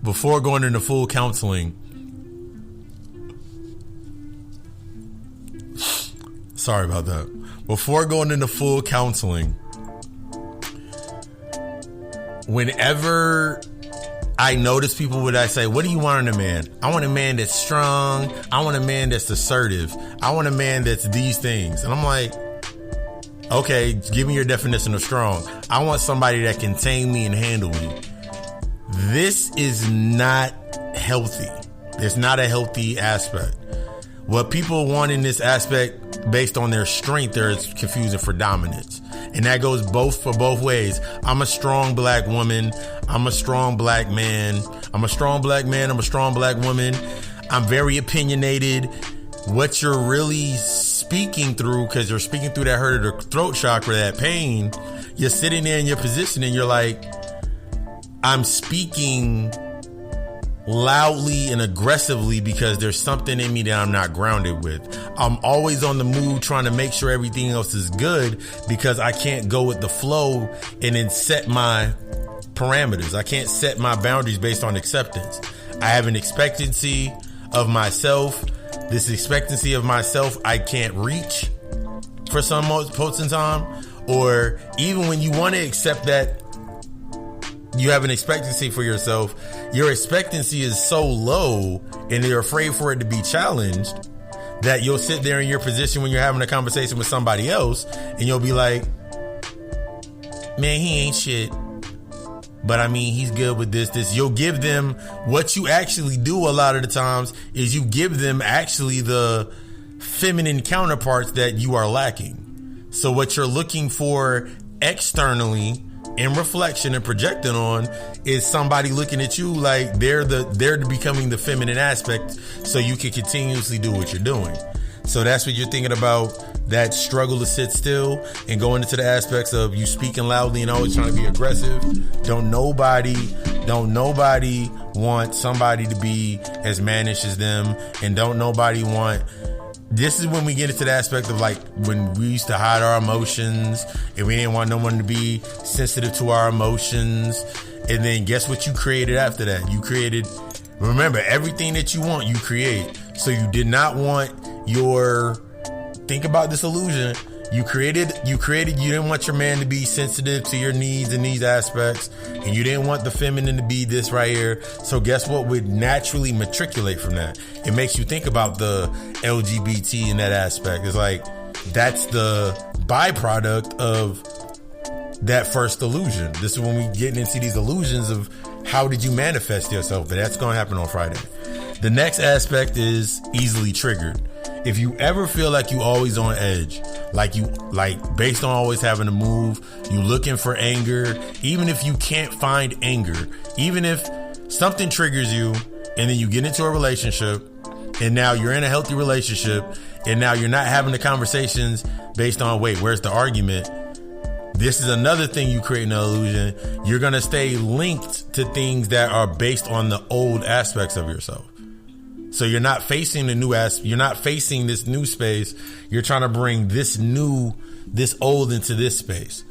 Before going into full counseling, sorry about that. Before going into full counseling, whenever I notice people when I say, what do you want in a man? I want a man that's strong. I want a man that's assertive. I want a man that's these things. And I'm like, okay, give me your definition of strong. I want somebody that can tame me and handle me. This is not healthy. It's not a healthy aspect. What people want in this aspect based on their strength, they're confusing for dominance. And that goes both ways. I'm a strong black woman. I'm a strong black man. I'm a strong black man. I'm a strong black woman. I'm very opinionated. What you're really speaking through, because you're speaking through that hurt of the throat chakra, that pain, you're sitting there in your position and you're like, I'm speaking loudly and aggressively because there's something in me that I'm not grounded with. I'm always on the move trying to make sure everything else is good because I can't go with the flow and then set my parameters. I can't set my boundaries based on acceptance. I have an expectancy of myself. This expectancy of myself I can't reach for some posts in time. Or even when you want to accept that you have an expectancy for yourself, your expectancy is so low and you're afraid for it to be challenged that you'll sit there in your position when you're having a conversation with somebody else and you'll be like, man, he ain't shit, but I mean, he's good with this. You'll give them what you actually do a lot of the times is you give them actually the feminine counterparts that you are lacking. So what you're looking for externally in reflection and projecting on is somebody looking at you like they're becoming the feminine aspect so you can continuously do what you're doing. So that's what you're thinking about, that struggle to sit still and going into the aspects of you speaking loudly and always trying to be aggressive. Don't nobody want somebody to be as mannish as them, and don't nobody want. This is when we get into the aspect of like when we used to hide our emotions and we didn't want no one to be sensitive to our emotions. And then guess what you created after that? You created, remember, everything that you want, you create. So you did not want think about this illusion. You didn't want your man to be sensitive to your needs in these aspects, and you didn't want the feminine to be this right here. So guess what would naturally matriculate from that? It makes you think about the LGBT in that aspect. It's like, that's the byproduct of that first illusion. This is when we get into these illusions of how did you manifest yourself, but that's going to happen on Friday. The next aspect is easily triggered. If you ever feel like you always on edge, like based on always having to move, you looking for anger, even if you can't find anger, even if something triggers you and then you get into a relationship and now you're in a healthy relationship and now you're not having the conversations based on, wait, where's the argument? This is another thing you create an illusion. You're going to stay linked to things that are based on the old aspects of yourself. So you're not facing you're not facing this new space. You're trying to bring this old into this space.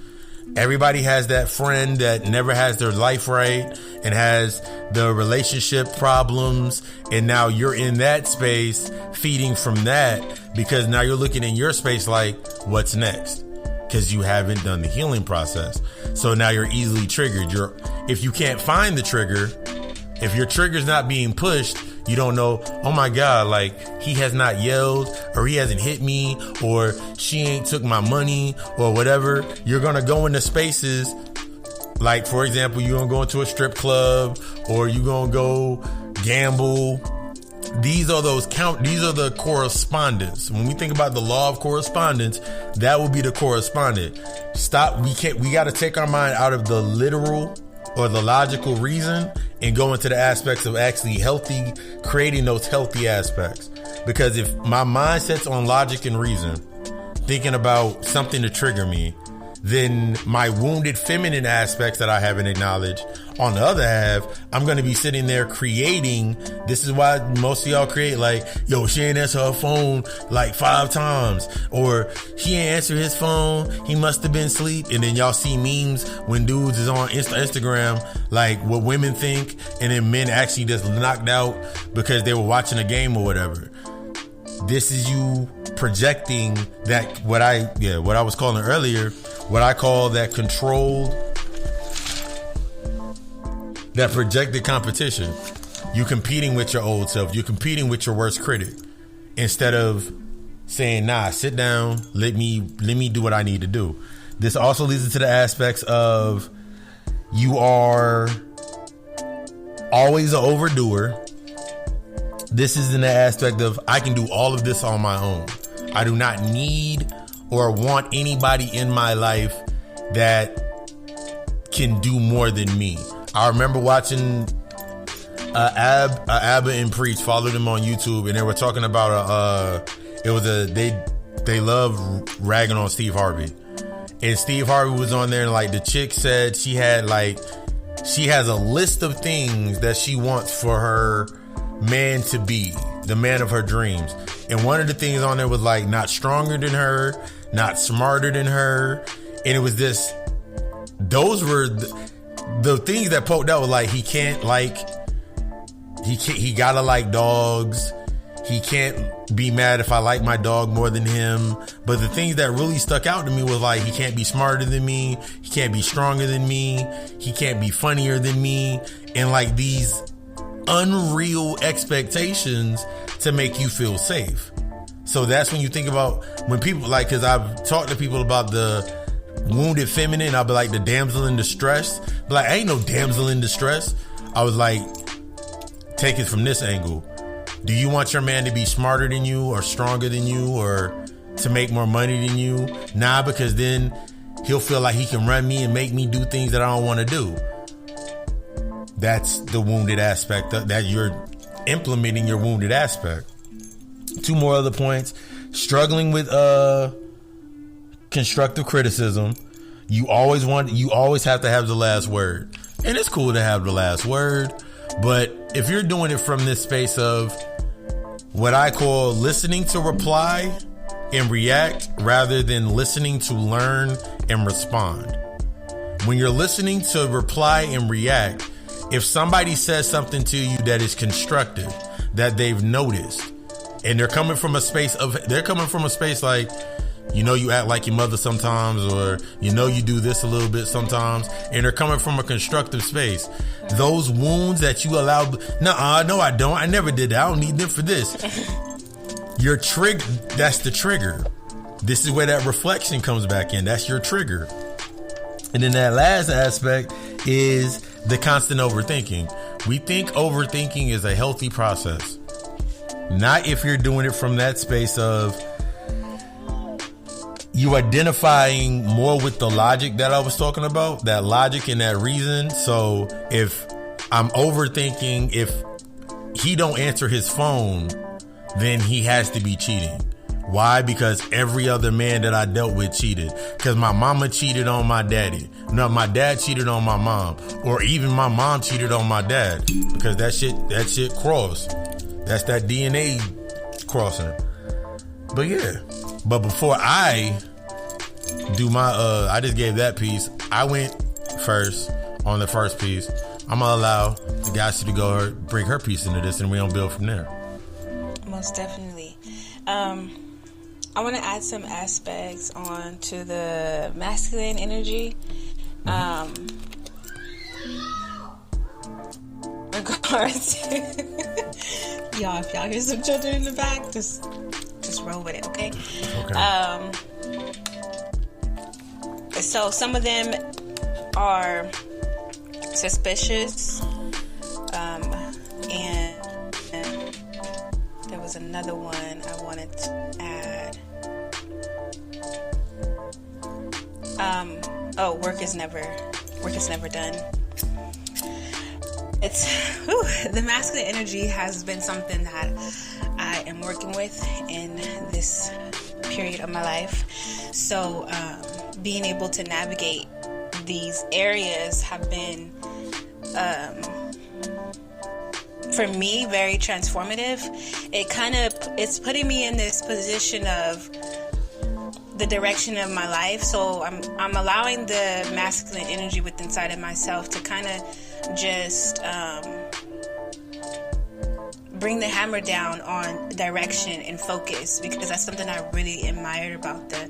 Everybody has that friend that never has their life right and has the relationship problems. And now you're in that space feeding from that because now you're looking in your space like, what's next? Because you haven't done the healing process. So now you're easily triggered. If you can't find the trigger, if your trigger's not being pushed, you don't know, oh my God, like he has not yelled or he hasn't hit me or she ain't took my money or whatever. You're going to go into spaces Like, for example, you're going to go into a strip club or you're going to go gamble. These are the correspondents. When we think about the law of correspondence, that will be the correspondent. We got to take our mind out of the literal or the logical reason and go into the aspects of actually creating those healthy aspects. Because if my mindset's on logic and reason, thinking about something to trigger me, then my wounded feminine aspects that I haven't acknowledged, on the other half, I'm going to be sitting there creating. This is why most of y'all create like, yo, she ain't answer her phone like 5 times, or he ain't answer his phone, he must have been asleep. And then y'all see memes when dudes is on Instagram, like what women think, and then men actually just knocked out because they were watching a game or whatever. This is you projecting that what I was calling earlier, what I call that controlled, that projected competition. You competing with your old self. You're competing with your worst critic instead of saying, nah, sit down. Let me do what I need to do. This also leads into the aspects of you are always an overdoer. This is in the aspect of I can do all of this on my own. I do not need or want anybody in my life that can do more than me. I remember watching Abba and Preach, followed them on YouTube, and they were talking about they love ragging on Steve Harvey. And Steve Harvey was on there, and like the chick said she has a list of things that she wants for her man to be, the man of her dreams. And one of the things on there was like not stronger than her, not smarter than her. And it was those were the things that poked out. Was like, he gotta like dogs. He can't be mad if I like my dog more than him. But the things that really stuck out to me was like, he can't be smarter than me. He can't be stronger than me. He can't be funnier than me. And like these unreal expectations to make you feel safe. So that's when you think about when people like, cause I've talked to people about the wounded feminine. I'll be like the damsel in distress. But like, I ain't no damsel in distress. I was like, take it from this angle. Do you want your man to be smarter than you or stronger than you or to make more money than you? Nah, because then he'll feel like he can run me and make me do things that I don't want to do. That's the wounded aspect that you're implementing your wounded aspect. 2 more other points. Struggling with constructive criticism. You always have to have the last word. And it's cool to have the last word, but if you're doing it from this space of what I call listening to reply and react rather than listening to learn and respond. When you're listening to reply and react, if somebody says something to you that is constructive, that they've noticed, and they're coming from a space like, you know, you act like your mother sometimes, or you know, you do this a little bit sometimes, and they're coming from a constructive space. Those wounds that you allowed, no, I don't. I never did that. I don't need them for this. Your trigger, that's the trigger. This is where that reflection comes back in. That's your trigger. And then that last aspect is the constant overthinking. We think overthinking is a healthy process. Not if you're doing it from that space of you identifying more with the logic that I was talking about, that logic and that reason. So if I'm overthinking, if he don't answer his phone, then he has to be cheating. Why? Because every other man that I dealt with cheated. Because my mama cheated on my daddy. No, my dad cheated on my mom. Or even my mom cheated on my dad. Because that shit crossed. That's that DNA crossing. But yeah. But before I do my, I just gave that piece. I went first on the first piece. I'm going to allow the guys to go bring her piece into this, and we're going to build from there. Most definitely. I want to add some aspects on to the masculine energy. Regards to y'all, if y'all hear some children in the back, just roll with it, okay? Okay. So some of them are suspicious, and there was another one I wanted to add. Work is never done. It's the masculine energy has been something that I am working with in this period of my life. So being able to navigate these areas have been for me very transformative. It's putting me in this position of the direction of my life. So I'm allowing the masculine energy within inside of myself to kind of just bring the hammer down on direction and focus, because that's something I really admired about the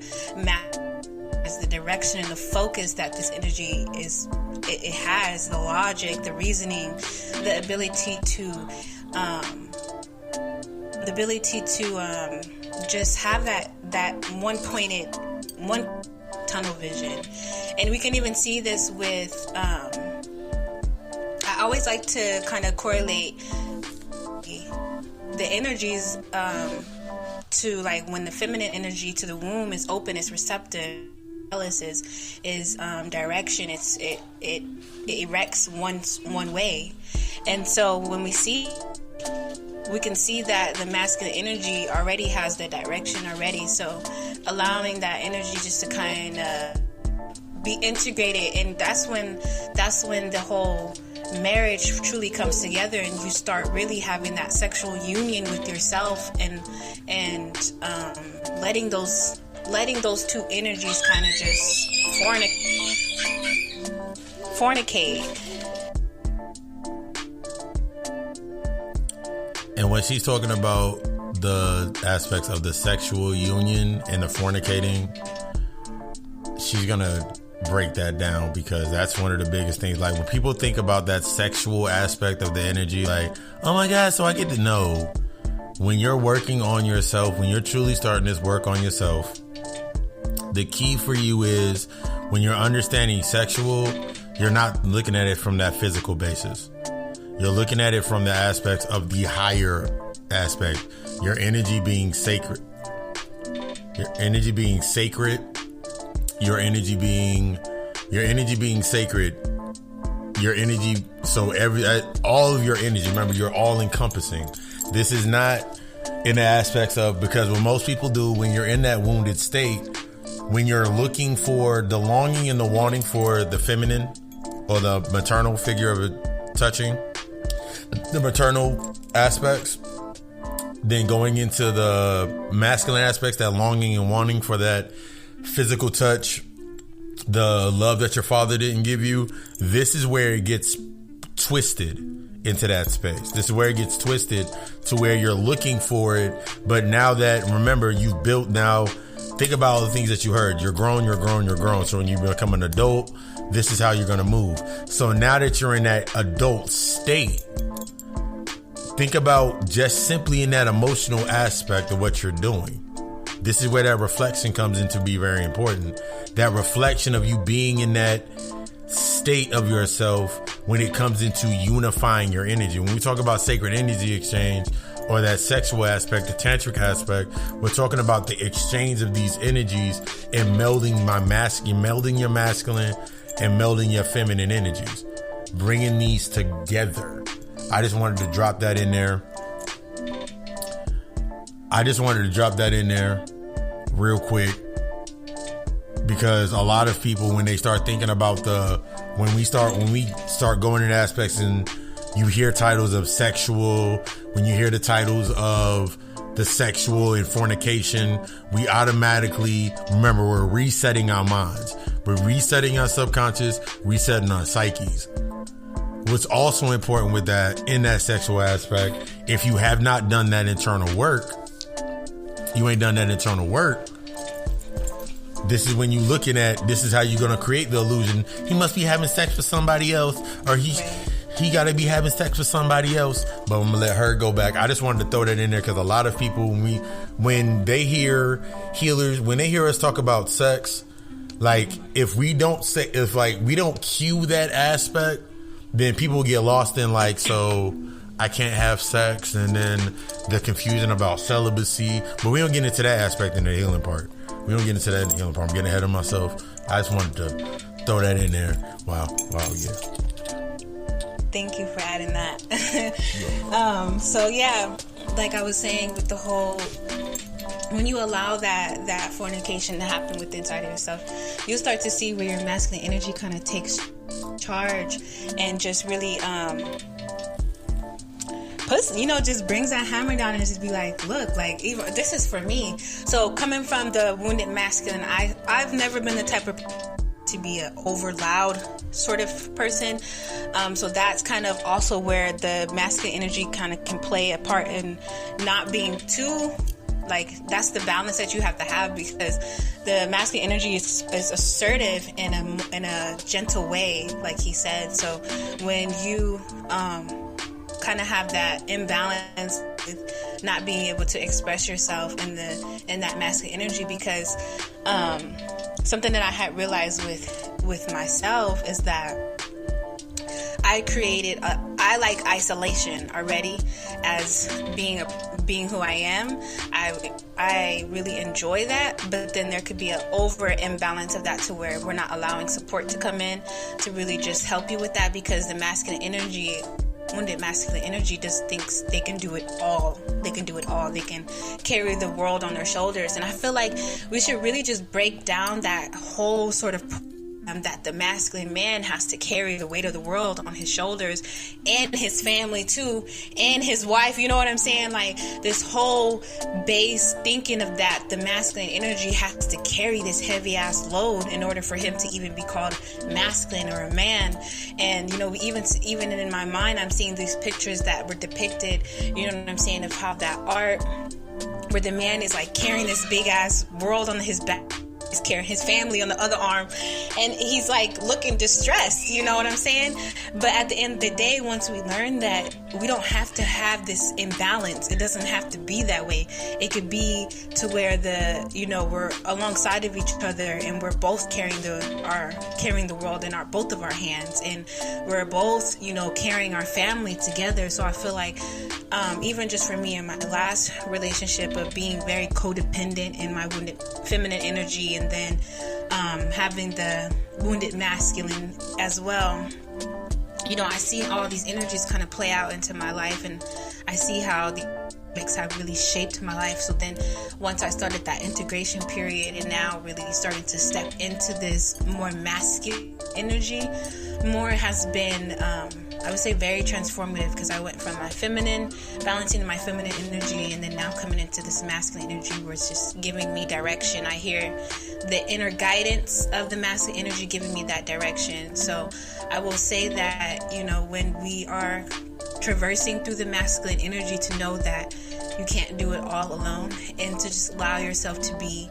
is the direction and the focus that this energy is. It has the logic, the reasoning, the ability to just have that one tunnel vision. And we can even see this with I always like to kind of correlate the energies to, like, when the feminine energy to the womb is open, it's receptive. Powerless is direction. It erects one way. And so when we can see that the masculine energy already has the direction already. So allowing that energy just to kind of be integrated, and that's when the whole marriage truly comes together, and you start really having that sexual union with yourself, and letting those two energies kind of just fornicate. And when she's talking about the aspects of the sexual union and the fornicating, she's gonna break that down, because that's one of the biggest things. Like, when people think about that sexual aspect of the energy, like, oh my God, so I get to know. When you're working on yourself, when you're truly starting this work on yourself, the key for you is, when you're understanding sexual, you're not looking at it from that physical basis. You're looking at it from the aspects of the higher aspect. Your energy being sacred. Your energy being sacred. Your energy being sacred. Your energy, so all of your energy, remember, you're all encompassing. This is not in the aspects of, because what most people do when you're in that wounded state, when you're looking for the longing and the wanting for the feminine or the maternal figure of it touching, the maternal aspects, then going into the masculine aspects, that longing and wanting for that physical touch, the love that your father didn't give you, this is where it gets twisted into that space. This is where it gets twisted to where you're looking for it. But now that, remember, you've built now, think about all the things that you heard. You're grown. So when you become an adult, this is how you're going to move. So now that you're in that adult state, think about just simply in that emotional aspect of what you're doing. This is where that reflection comes in to be very important. That reflection of you being in that state of yourself when it comes into unifying your energy. When we talk about sacred energy exchange, or that sexual aspect, the tantric aspect, we're talking about the exchange of these energies and melding your masculine and melding your feminine energies, bringing these together. I just wanted to drop that in there. Real quick, because a lot of people, when they start thinking about when we start going into aspects, and you hear titles of sexual, when you hear the titles of the sexual and fornication, we automatically, remember, we're resetting our minds. We're resetting our subconscious, resetting our psyches. What's also important with that, in that sexual aspect, if you have not done that internal work, this is when you looking at, this is how you're going to create the illusion. He must be having sex with somebody else, or he got to be having sex with somebody else. But I'm going to let her go back. I just wanted to throw that in there, because a lot of people, when they hear healers, when they hear us talk about sex, Like, if we don't cue that aspect, then people get lost in like, so I can't have sex, and then the confusion about celibacy. But we don't get into that aspect in the healing part. We don't get into that in the healing part. I'm getting ahead of myself. I just wanted to throw that in there. Wow, yeah. Thank you for adding that. So yeah, like I was saying with the whole, when you allow that fornication to happen within inside of yourself, you'll start to see where your masculine energy kind of takes charge and just really just brings that hammer down and just be like, look, like, even this is for me. So coming from the wounded masculine, I've never been the type of to be an over loud sort of person. So that's kind of also where the masculine energy kind of can play a part in not being too, like, that's the balance that you have to have, because the masculine energy is assertive in a gentle way, like he said. So when you kind of have that imbalance with not being able to express yourself in that masculine energy, because something that I had realized with myself is that I like isolation already as being who I am. I really enjoy that, but then there could be an over imbalance of that to where we're not allowing support to come in to really just help you with that, because the masculine energy, wounded masculine energy, just thinks they can do it all. They can do it all. They can carry the world on their shoulders. And I feel like we should really just break down that whole sort of that the masculine man has to carry the weight of the world on his shoulders, and his family too, and his wife. You know what I'm saying? Like, this whole base thinking of that the masculine energy has to carry this heavy ass load in order for him to even be called masculine or a man. And even in my mind, I'm seeing these pictures that were depicted, you know what I'm saying, of how that art where the man is like carrying this big ass world on his back, he's carrying his family on the other arm, and he's like looking distressed, you know what I'm saying? But at the end of the day, once we learn that we don't have to have this imbalance, it doesn't have to be that way. It could be to where we're alongside of each other, and we're both carrying the world in both of our hands, and we're both carrying our family together. So I feel like even just for me in my last relationship of being very codependent in my wounded feminine energy, and then having the wounded masculine as well, I see all these energies kind of play out into my life, and I see how the topics have really shaped my life. So then once I started that integration period, and now really starting to step into this more masculine energy, more has been I would say very transformative, because I went from my feminine, balancing my feminine energy, and then now coming into this masculine energy where it's just giving me direction. I hear the inner guidance of the masculine energy giving me that direction. So I will say that, when we are traversing through the masculine energy, to know that you can't do it all alone, and to just allow yourself to be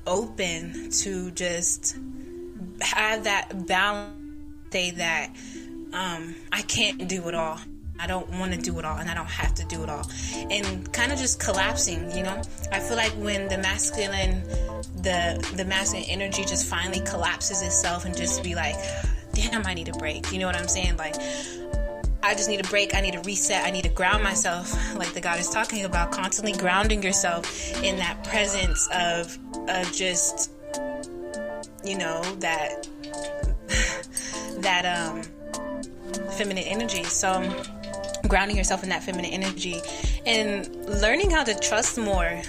open to just have that balance. Say that I can't do it all, I don't want to do it all, and I don't have to do it all, and kind of just collapsing. I feel like when the masculine energy just finally collapses itself and just be like, damn, I need a break, you know what I'm saying? Like, I just need a break, I need a reset, I need to ground myself, like the God is talking about, constantly grounding yourself in that presence of just that feminine energy. So grounding yourself in that feminine energy and learning how to trust more.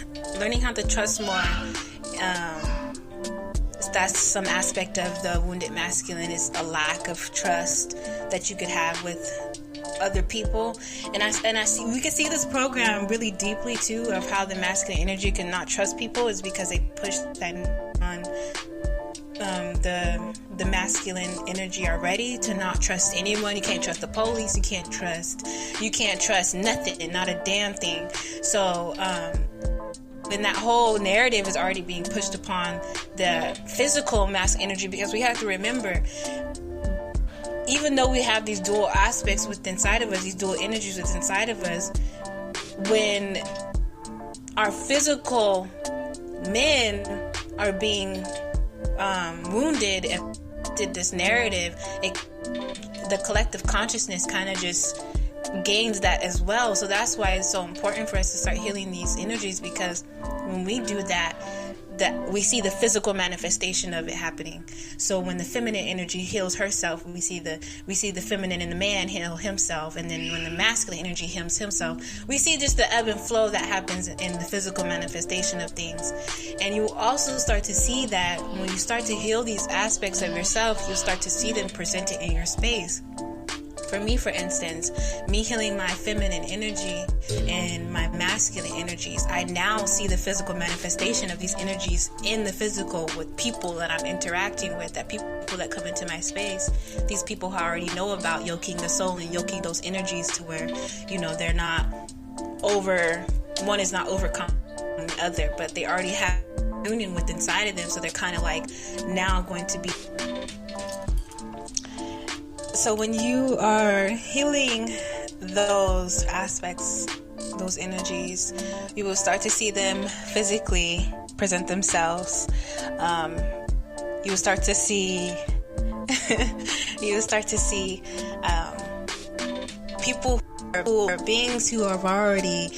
That's some aspect of the wounded masculine, is a lack of trust that you could have with other people. And I see, we can see this program really deeply too, of how the masculine energy cannot trust people, is because they push that on the masculine energy already, to not trust anyone. You can't trust the police, you can't trust nothing, not a damn thing. So and that whole narrative is already being pushed upon the physical masculine energy, because we have to remember, even though we have these dual aspects within inside of us, these dual energies within inside of us, when our physical men are being wounded and did this narrative, the collective consciousness kind of just gains that as well. So that's why it's so important for us to start healing these energies, because when we do that we see the physical manifestation of it happening. So when the feminine energy heals herself, we see the feminine in the man heal himself, and then when the masculine energy heals himself, we see just the ebb and flow that happens in the physical manifestation of things. And you also start to see that when you start to heal these aspects of yourself, you start to see them presented in your space. For me, for instance, me healing my feminine energy and my masculine energies, I now see the physical manifestation of these energies in the physical with people that I'm interacting with, that people that come into my space, these people who already know about yoking the soul and yoking those energies to where, you know, they're not one is not overcome the other, but they already have union with inside of them. So they're kind of like now going to be. So when you are healing those aspects, those energies, you will start to see them physically present themselves. You will start to see people who are beings who have already,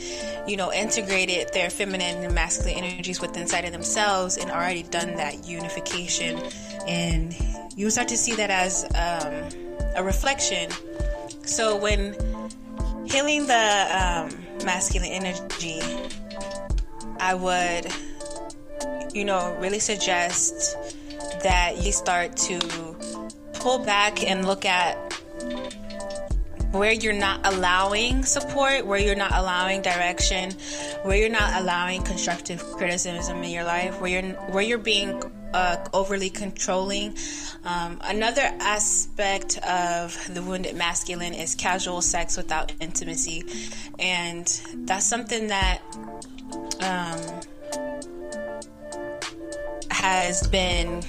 you know, integrated their feminine and masculine energies within inside of themselves and already done that unification. And you will start to see that as a reflection. So when healing the masculine energy, I would, you know, really suggest that you start to pull back and look at where you're not allowing support, where you're not allowing direction, where you're not allowing constructive criticism in your life, where you're being overly controlling. Another aspect of the wounded masculine is casual sex without intimacy, and that's something that has been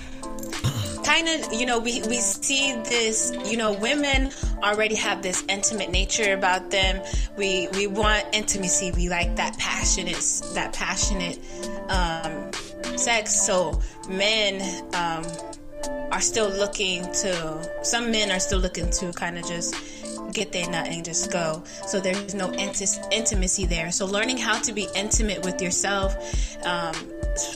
kind of, you know, we see this, you know, women already have this intimate nature about them. We want intimacy. We like that passionate sex. So men are still looking to, some men are still looking to kind of just get their nut and just go. So there's no intimacy there. So learning how to be intimate with yourself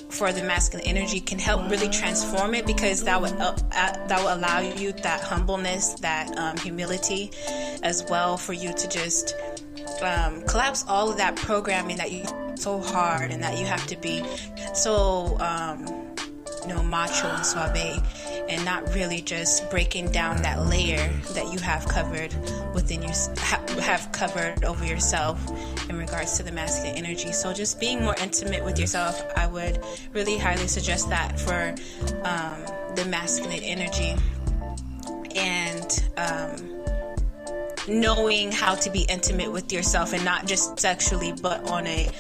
for the masculine energy can help really transform it, because that will allow you that humbleness, that humility as well, for you to just collapse all of that programming that you so hard and that you have to be so macho and suave, and not really just breaking down that layer that you have covered within have covered over yourself in regards to the masculine energy. So just being more intimate with yourself, I would really highly suggest that for the masculine energy, and knowing how to be intimate with yourself, and not just sexually, but on a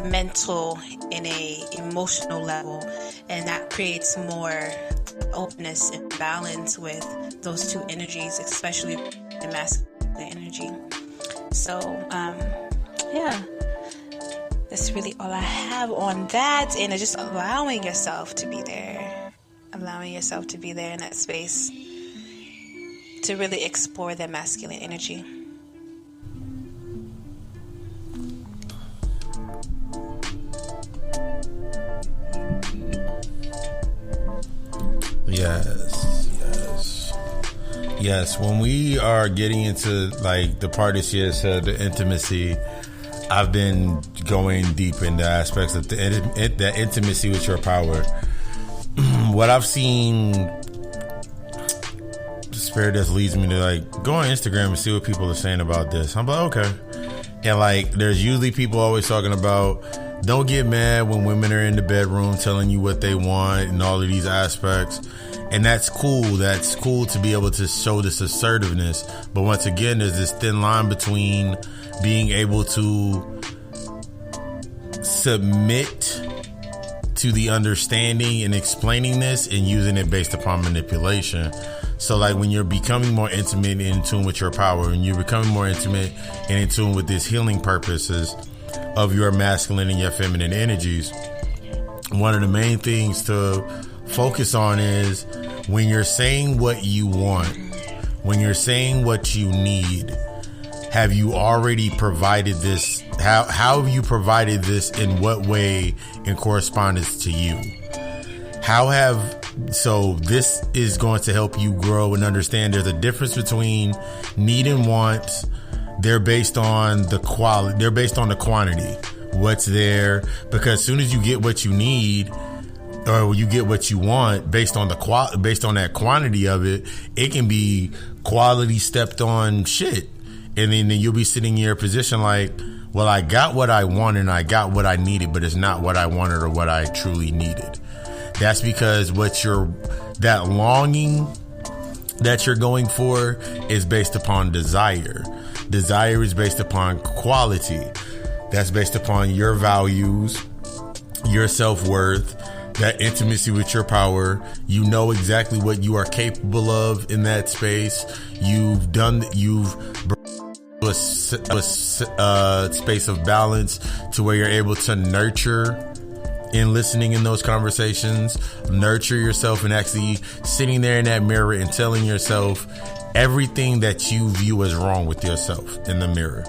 mental and a emotional level, and that creates more openness and balance with those two energies, especially the masculine energy. So that's really all I have on that, and just allowing yourself to be there in that space to really explore that masculine energy. Yes. When we are getting into like the part that she has said, the intimacy, I've been going deep into aspects of the intimacy with your power. What I've seen, the spirit just leads me to like go on Instagram and see what people are saying about this. I'm like, okay. And like, there's usually people always talking about, don't get mad when women are in the bedroom telling you what they want and all of these aspects. And that's cool. That's cool to be able to show this assertiveness. But once again, there's this thin line between being able to submit to the understanding and explaining this and using it based upon manipulation. So like when you're becoming more intimate and in tune with your power, and you're becoming more intimate and in tune with these healing purposes of your masculine and your feminine energies, one of the main things to focus on is when you're saying what you want, when you're saying what you need, have you already provided this? How have you provided this? In what way in correspondence to you? So this is going to help you grow and understand there's a difference between need and want. They're based on the quality. They're based on the quantity. What's there? Because as soon as you get what you need, or you get what you want, based on that quantity of it, it can be quality stepped on shit, and then you'll be sitting in your position like, well, I got what I wanted and I got what I needed, but it's not what I wanted or what I truly needed. That's because that longing that you're going for is based upon desire. Desire is based upon quality. That's based upon your values, your self-worth, that intimacy with your power. You know exactly what you are capable of in that space. You've a space of balance to where you're able to nurture in listening in those conversations, nurture yourself, and actually sitting there in that mirror and telling yourself everything that you view as wrong with yourself in the mirror.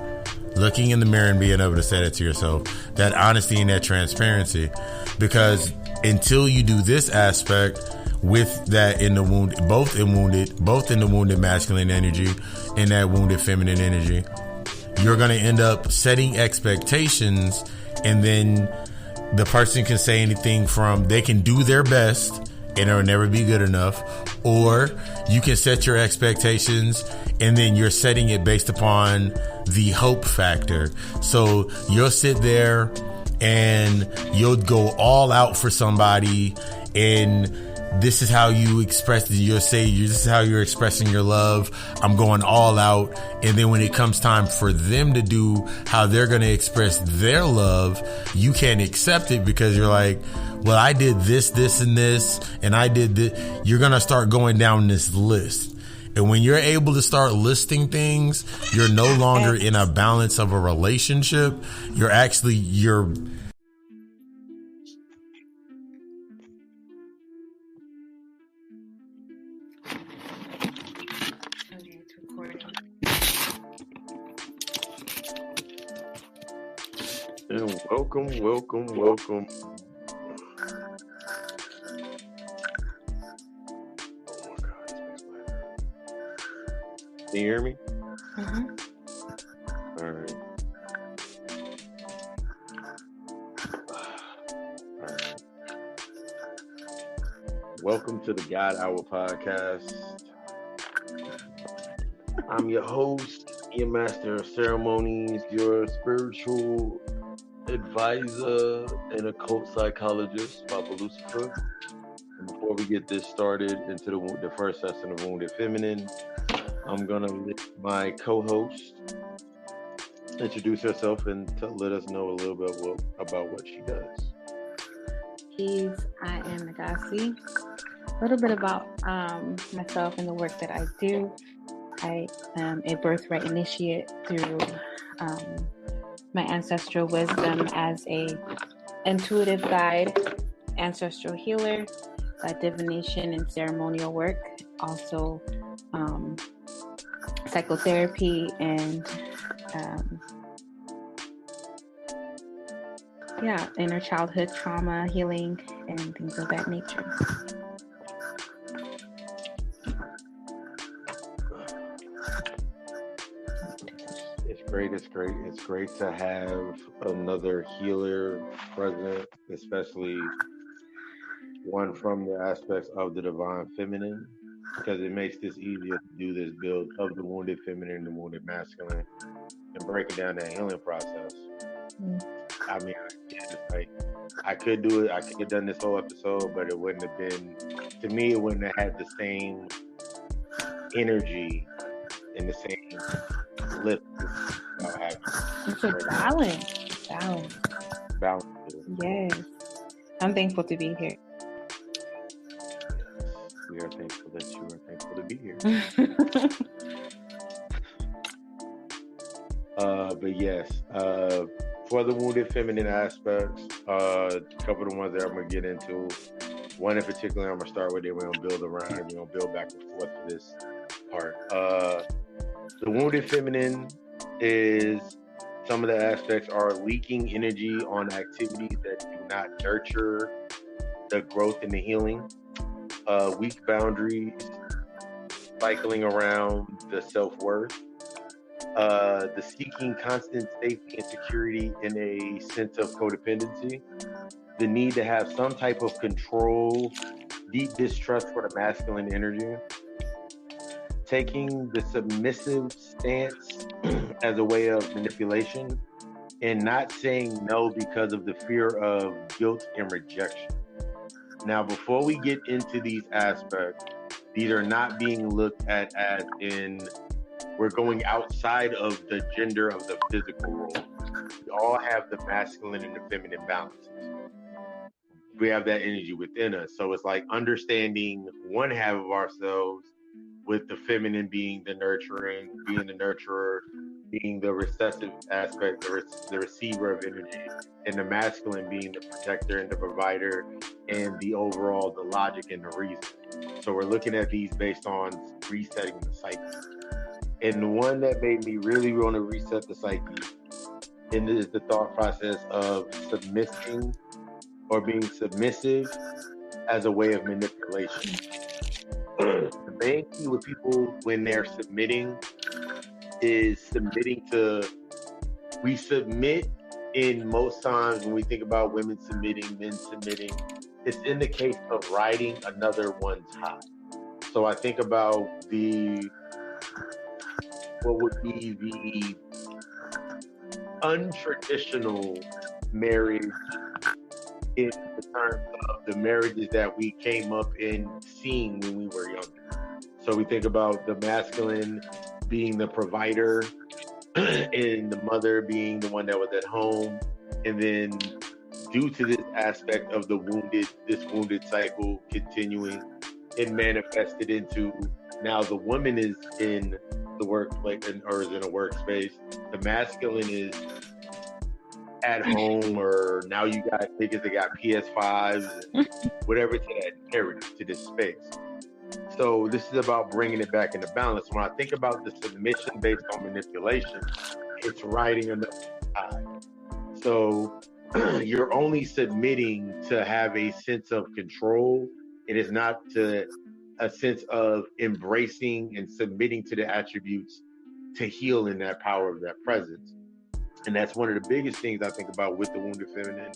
Looking in the mirror and being able to say that to yourself, that honesty and that transparency. Because until you do this aspect with that in the wound, both in the wounded masculine energy and that wounded feminine energy, you're going to end up setting expectations, and then the person can say anything from they can do their best and it'll never be good enough, or you can set your expectations and then you're setting it based upon the hope factor. So you'll sit there and you'll go all out for somebody, and this is how you express it. You'll say, this is how you're expressing your love. I'm going all out. And then when it comes time for them to do how they're going to express their love, you can't accept it because you're like, well, I did this, this, and this, and I did this. You're going to start going down this list. And when you're able to start listing things, you're no longer in a balance of a relationship. You're And welcome. Can you hear me? Mm-hmm. All right. Welcome to the God Hour podcast. I'm your host, your master of ceremonies, your spiritual advisor and occult psychologist, Papa Lucifer. And before we get this started into the first lesson of Wounded Feminine, I'm going to let my co-host introduce herself and let us know a little bit about what she does. I am Nagasi. A little bit about myself and the work that I do. I am a birthright initiate through my ancestral wisdom as a intuitive guide, ancestral healer, divination and ceremonial work, also psychotherapy and inner childhood trauma healing and things of that nature. It's great to have another healer present, especially one from the aspects of the divine feminine, because it makes this easier to do this build of the wounded feminine and the wounded masculine and breaking down that healing process. I mean, I could do it. I could have done this whole episode, but it wouldn't have been, to me, it wouldn't have had the same energy and the same lift. It's a balance. Yes. I'm thankful to be here. We are thankful that you are thankful to be here. But yes, for the wounded feminine aspects, a couple of the ones that I'm gonna get into. One in particular, I'm gonna start with it. We're gonna build around it. We're gonna build back and forth for this part. The wounded feminine is some of the aspects are leaking energy on activities that do not nurture the growth and the healing. Weak boundaries, cycling around the self-worth. The seeking constant safety and security in a sense of codependency, the need to have some type of control, deep distrust for the masculine energy, taking the submissive stance as a way of manipulation, and not saying no because of the fear of guilt and rejection. Now, before we get into these aspects, these are not being looked at as in we're going outside of the gender of the physical role. We all have the masculine and the feminine balances. We have that energy within us. So it's like understanding one half of ourselves, with the feminine being the nurturing, being the nurturer, being the recessive aspect, the receiver of energy, and the masculine being the protector and the provider, and the overall, the logic and the reason. So we're looking at these based on resetting the psyche. And the one that made me really want to reset the psyche is the thought process of submitting or being submissive as a way of manipulation. The main key with people when they're submitting is submitting to, we submit in most times when we think about women submitting, men submitting, it's in the case of riding another one's high. So I think about what would be the untraditional marriage in the terms of the marriages that we came up in seeing when we were younger. So we think about the masculine being the provider and the mother being the one that was at home. And then due to this aspect of this wounded cycle continuing, it manifested into now the woman is in the workplace or is in a workspace. The masculine is at home, or now you got niggas that got PS5s and whatever to that narrative, to this space. So this is about bringing it back into balance. When I think about the submission based on manipulation, it's riding another side. So you're only submitting to have a sense of control. It is not to a sense of embracing and submitting to the attributes to heal in that power of that presence. And that's one of the biggest things I think about with the wounded feminine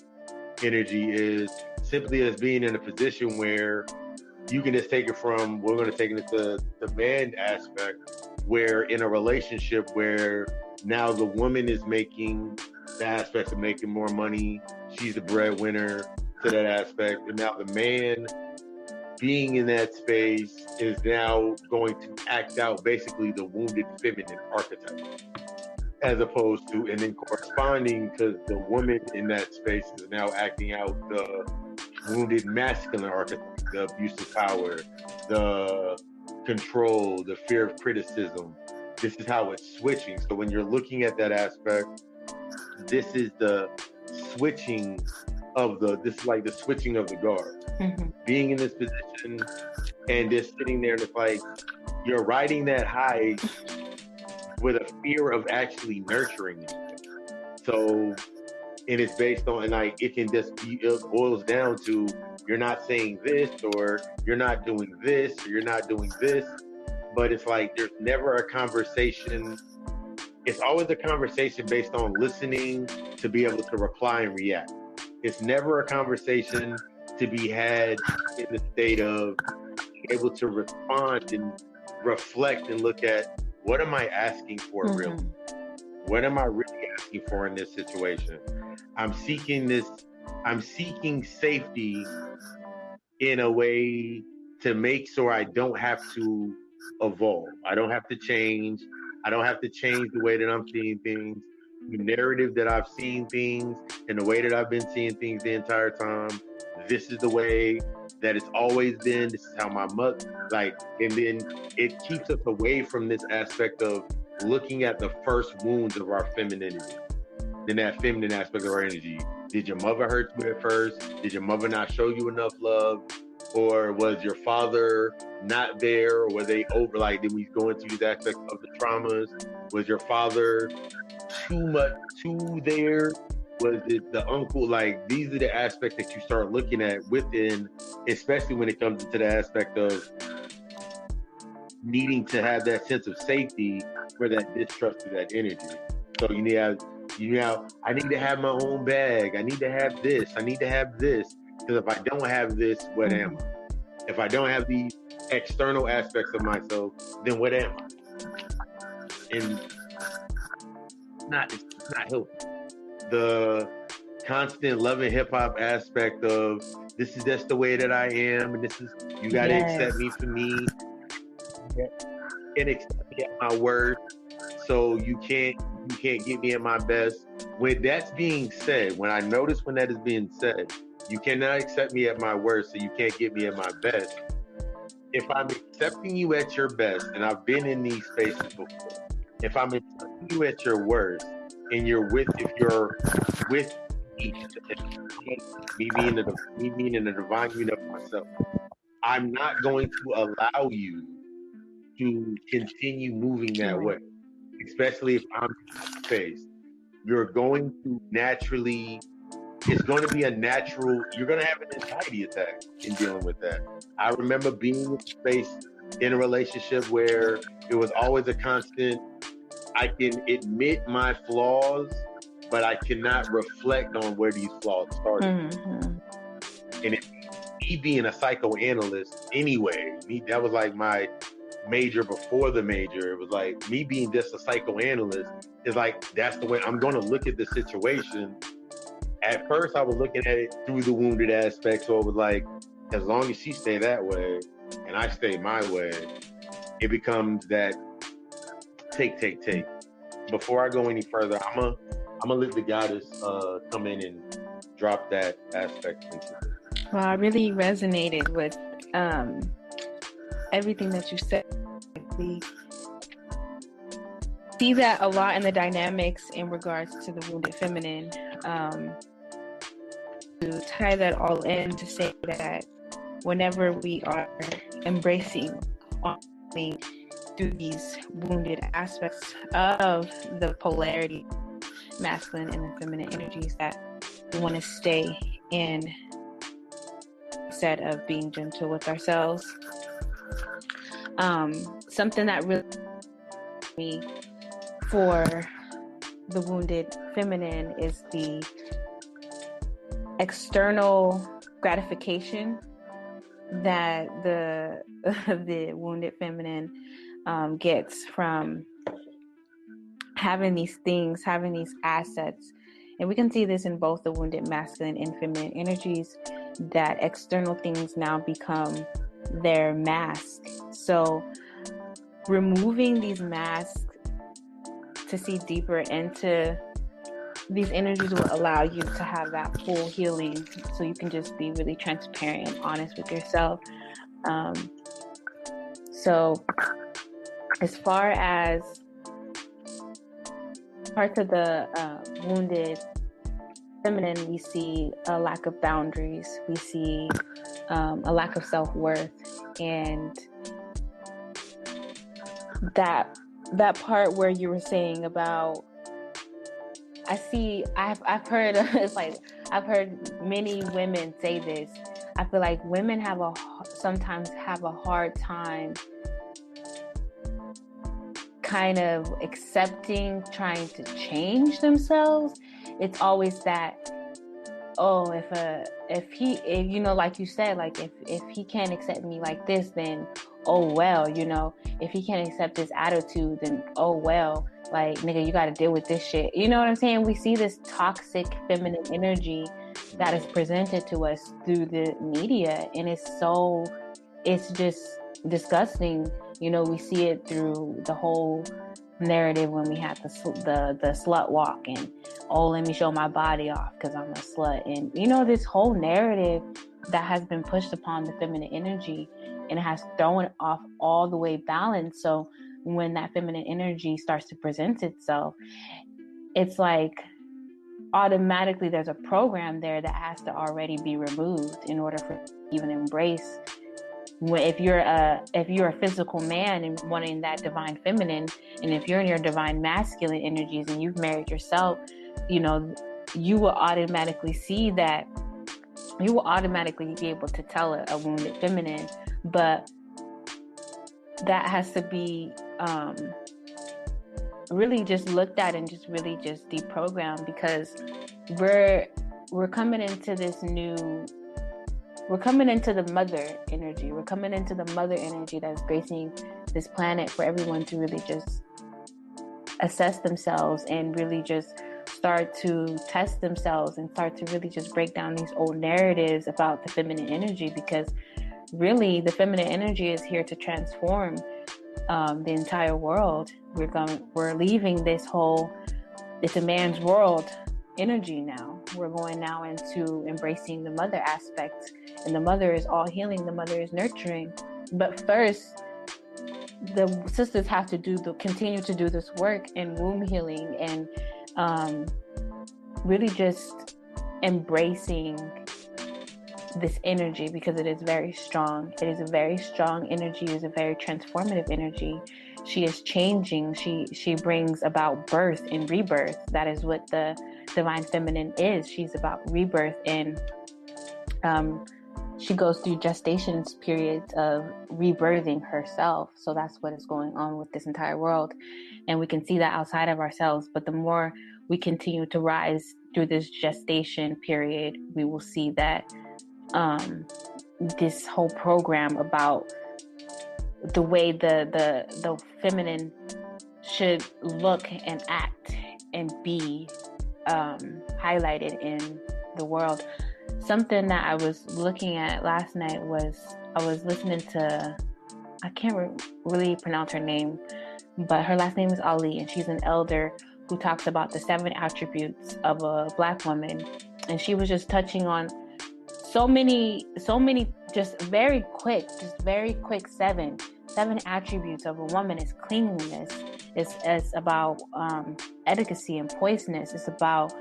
energy, is simply as being in a position where you can just take it from, we're going to take it to the man aspect, where in a relationship where now the woman is making the aspects of making more money, she's the breadwinner to that aspect, and now the man being in that space is now going to act out basically the wounded feminine archetype, as opposed to, and then corresponding, because the woman in that space is now acting out the wounded masculine archetype, the abuse of power, the control, the fear of criticism. This is how it's switching. So when you're looking at that aspect, this is the switching of this is like the switching of the guard. Mm-hmm. Being in this position and just sitting there, and it's like you're riding that high with a fear of actually nurturing it. So, and it's based on, and like it can just be, it boils down to, you're not saying this, or you're not doing this, or you're not doing this. But it's like there's never a conversation. It's always a conversation based on listening to be able to reply and react. It's never a conversation to be had in the state of being able to respond and reflect and look at, what am I asking for really? What am I really asking for in this situation? I'm seeking safety in a way to make sure I don't have to evolve. I don't have to change. I don't have to change the way that I'm seeing things, the narrative that I've seen things, and the way that I've been seeing things the entire time. This is the way that it's always been. This is how my mother, and then it keeps us away from this aspect of looking at the first wounds of our femininity. than that feminine aspect of her energy. Did your mother hurt you at first? Did your mother not show you enough love? Or was your father not there? Or were they over? Like, did we go into these aspects of the traumas? Was your father too there? Was it the uncle? Like, these are the aspects that you start looking at within, especially when it comes into the aspect of needing to have that sense of safety for that distrust of that energy. So I need to have my own bag. I need to have this. I need to have this. Because if I don't have this, what am I? If I don't have these external aspects of myself, then what am I? And it's not healthy. The constant love and hip hop aspect of this is just the way that I am, and this is you gotta accept me for me. And accept me at my word. So you can't get me at my best. When that's being said, when I notice when that is being said, you cannot accept me at my worst, so you can't get me at my best. If I'm accepting you at your best, and I've been in these spaces before, if I'm accepting you at your worst, and if you're with me being in the divine unit of myself, I'm not going to allow you to continue moving that way, especially if I'm in that space. You're going to naturally, it's going to be you're going to have an anxiety attack in dealing with that. I remember being in a space in a relationship where it was always a constant, I can admit my flaws, but I cannot reflect on where these flaws started. And me being a psychoanalyst anyway, that was like my major before the major. It was like me being just a psychoanalyst is like, that's the way I'm going to look at the situation. At first I was looking at it through the wounded aspect, so it was like, as long as she stay that way and I stay my way, it becomes that take. Before I go any further, I'm gonna let the goddess come in and drop that aspect into it. Well, I really resonated with everything that you said. We see that a lot in the dynamics in regards to the wounded feminine. To tie that all in, to say that whenever we are embracing through these wounded aspects of the polarity, masculine and the feminine energies, that we want to stay in set of being gentle with ourselves. Something that really me for the wounded feminine is the external gratification that the wounded feminine gets from having these things, having these assets. And we can see this in both the wounded masculine and feminine energies, that external things now become their mask. So removing these masks to see deeper into these energies will allow you to have that full healing, so you can just be really transparent and honest with yourself. So as far as parts of the wounded feminine, we see a lack of boundaries, we see a lack of self-worth, and that part where you were saying about, I've heard it's like I've heard many women say this. I feel like women sometimes have a hard time kind of accepting, trying to change themselves. It's always that, oh, if he you know, like you said, like if he can't accept me like this, then oh well, you know, if he can't accept this attitude, then oh well, like, nigga, you got to deal with this shit. You know what I'm saying? We see this toxic feminine energy that is presented to us through the media, and it's just disgusting. You know, we see it through the whole narrative when we have the slut walk, and oh, let me show my body off because I'm a slut, and you know, this whole narrative that has been pushed upon the feminine energy, and it has thrown off all the way balance. So when that feminine energy starts to present itself, it's like automatically there's a program there that has to already be removed in order for you to even embrace. If you're a physical man and wanting that divine feminine, and if you're in your divine masculine energies and you've married yourself, you know, you will automatically see that. You will automatically be able to tell a wounded feminine, but that has to be really just looked at and just really just deprogrammed, because we're coming into this new. We're coming into the mother energy. We're coming into the mother energy that's gracing this planet for everyone to really just assess themselves and really just start to test themselves and start to really just break down these old narratives about the feminine energy, because really the feminine energy is here to transform the entire world. We're leaving this whole it's a man's world energy now. We're going now into embracing the mother aspect, and the mother is all healing, the mother is nurturing. But first, the sisters have to continue to do this work in womb healing and really just embracing this energy, because it is very strong. It is a very strong energy. It is a very transformative energy. She is changing. She brings about birth and rebirth. That is what the divine feminine is. She's about rebirth, and she goes through gestation periods of rebirthing herself. So that's what is going on with this entire world, and we can see that outside of ourselves. But the more we continue to rise through this gestation period, we will see that this whole program about the way the feminine should look and act and be highlighted in the world. Something that I was looking at last night was I was listening to, I can't really pronounce her name, but her last name is Ali, and she's an elder who talks about the 7 attributes of a Black woman. And she was just touching on so many, just very quick, seven attributes of a woman. Is cleanliness. It's about efficacy and poisonous. It's about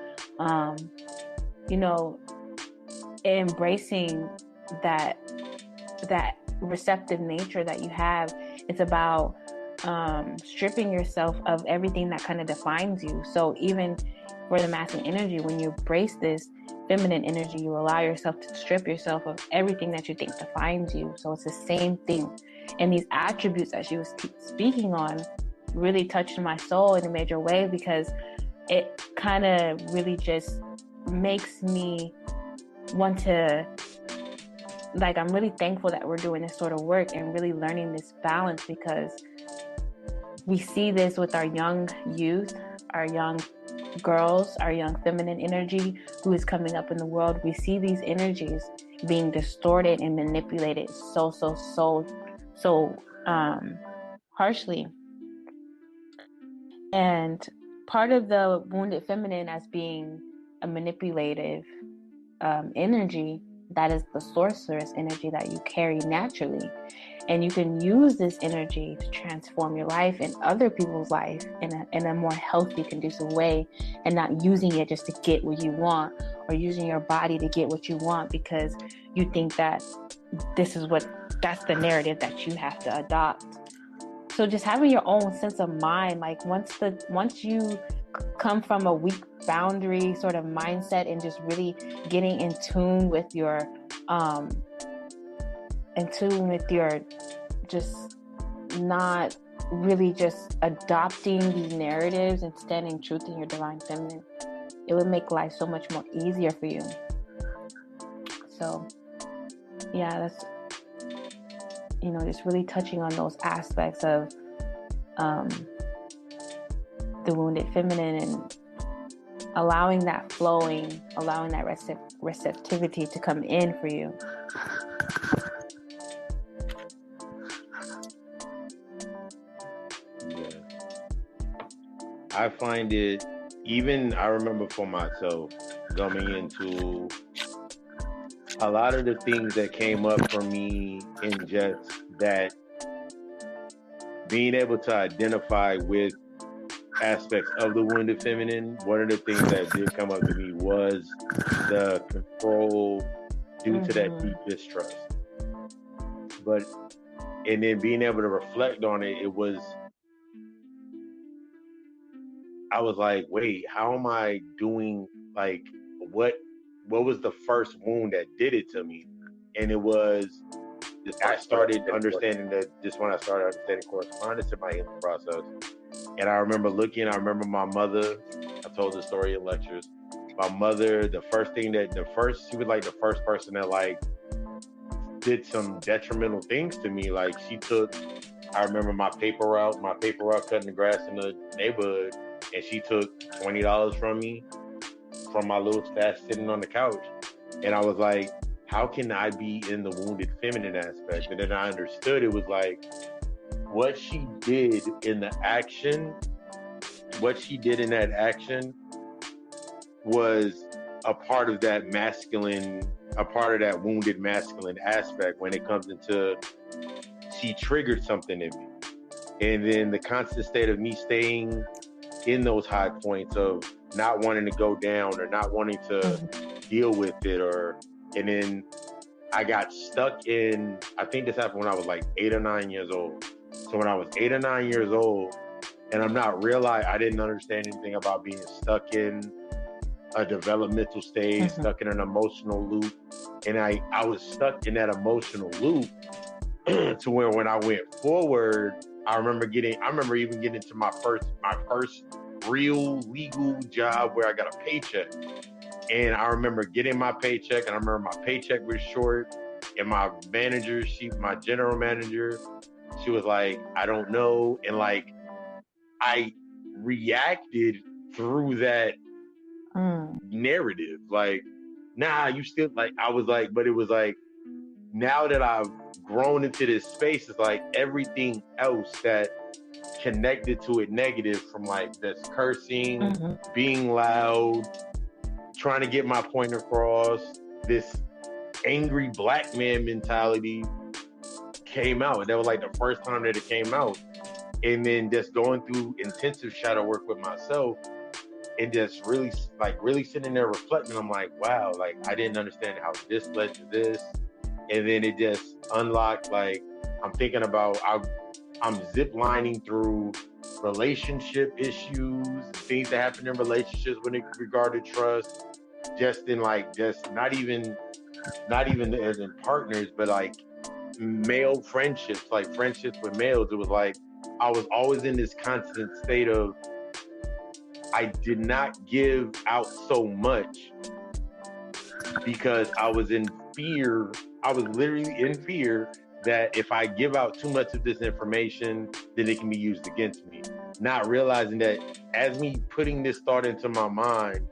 embracing that receptive nature that you have. It's about stripping yourself of everything that kind of defines you. So even for the masculine energy, when you embrace this feminine energy, you allow yourself to strip yourself of everything that you think defines you. So it's the same thing. And these attributes that she was speaking on really touched my soul in a major way, because it kind of really just makes me want to, like, I'm really thankful that we're doing this sort of work and really learning this balance, because we see this with our young youth, our young girls, our young feminine energy who is coming up in the world. We see these energies being distorted and manipulated so harshly. And part of the wounded feminine as being a manipulative energy, that is the sorceress energy that you carry naturally. And you can use this energy to transform your life and other people's life in a more healthy, conducive way, and not using it just to get what you want, or using your body to get what you want because you think that that's the narrative that you have to adopt. So just having your own sense of mind, like once you come from a weak boundary sort of mindset and just really getting in tune with your just not really just adopting these narratives and standing truth in your divine feminine, it would make life so much more easier for you. So yeah, that's just really touching on those aspects of the wounded feminine and allowing that flowing, allowing that receptivity to come in for you. Yeah. I find it, I remember for myself coming into a lot of the things that came up for me in just that being able to identify with aspects of the wounded feminine, one of the things that did come up to me was the control due to that deep distrust. But, and then being able to reflect on it, I was like, wait, how am I doing? Like, what was the first wound that did it to me? And it was, I started understanding that just when I started understanding correspondence in my healing process. And I remember my mother, I told the story in lectures. My mother, she was like the first person that like did some detrimental things to me. Like I remember my paper route cutting the grass in the neighborhood, and she took $20 from me from my little stash sitting on the couch. And I was like, how can I be in the wounded feminine aspect? And then I understood it was like, what she did in that action was a part of that wounded masculine aspect when it comes into, she triggered something in me. And then the constant state of me staying in those high points of not wanting to go down or not wanting to deal with it, and then I got stuck in, I think this happened when I was like 8 or 9 years old. So when I was 8 or 9 years old, and I didn't understand anything about being stuck in a developmental stage, stuck in an emotional loop. And I was stuck in that emotional loop to where when I went forward, I remember even getting to my first real legal job where I got a paycheck. And I remember getting my paycheck, and I remember my paycheck was short, and my general manager, she was like, I don't know. And like, I reacted through that narrative. Like, nah, you still, like, I was like, but it was like, now that I've grown into this space, it's like everything else that connected to it negative, from like this cursing, being loud, trying to get my point across, this angry black man mentality came out. And that was like the first time that it came out. And then just going through intensive shadow work with myself and just really sitting there reflecting, I'm like, wow, like I didn't understand how this led to this. And then it just unlocked, like, I'm thinking about, I'm zip lining through relationship issues, things that happen in relationships when it regarded trust, just not even as in partners, but like male friendships, like friendships with males. It was like, I was always in this constant state of, I did not give out so much because I was in fear. I was literally in fear that if I give out too much of this information, then it can be used against me. Not realizing that as me putting this thought into my mind,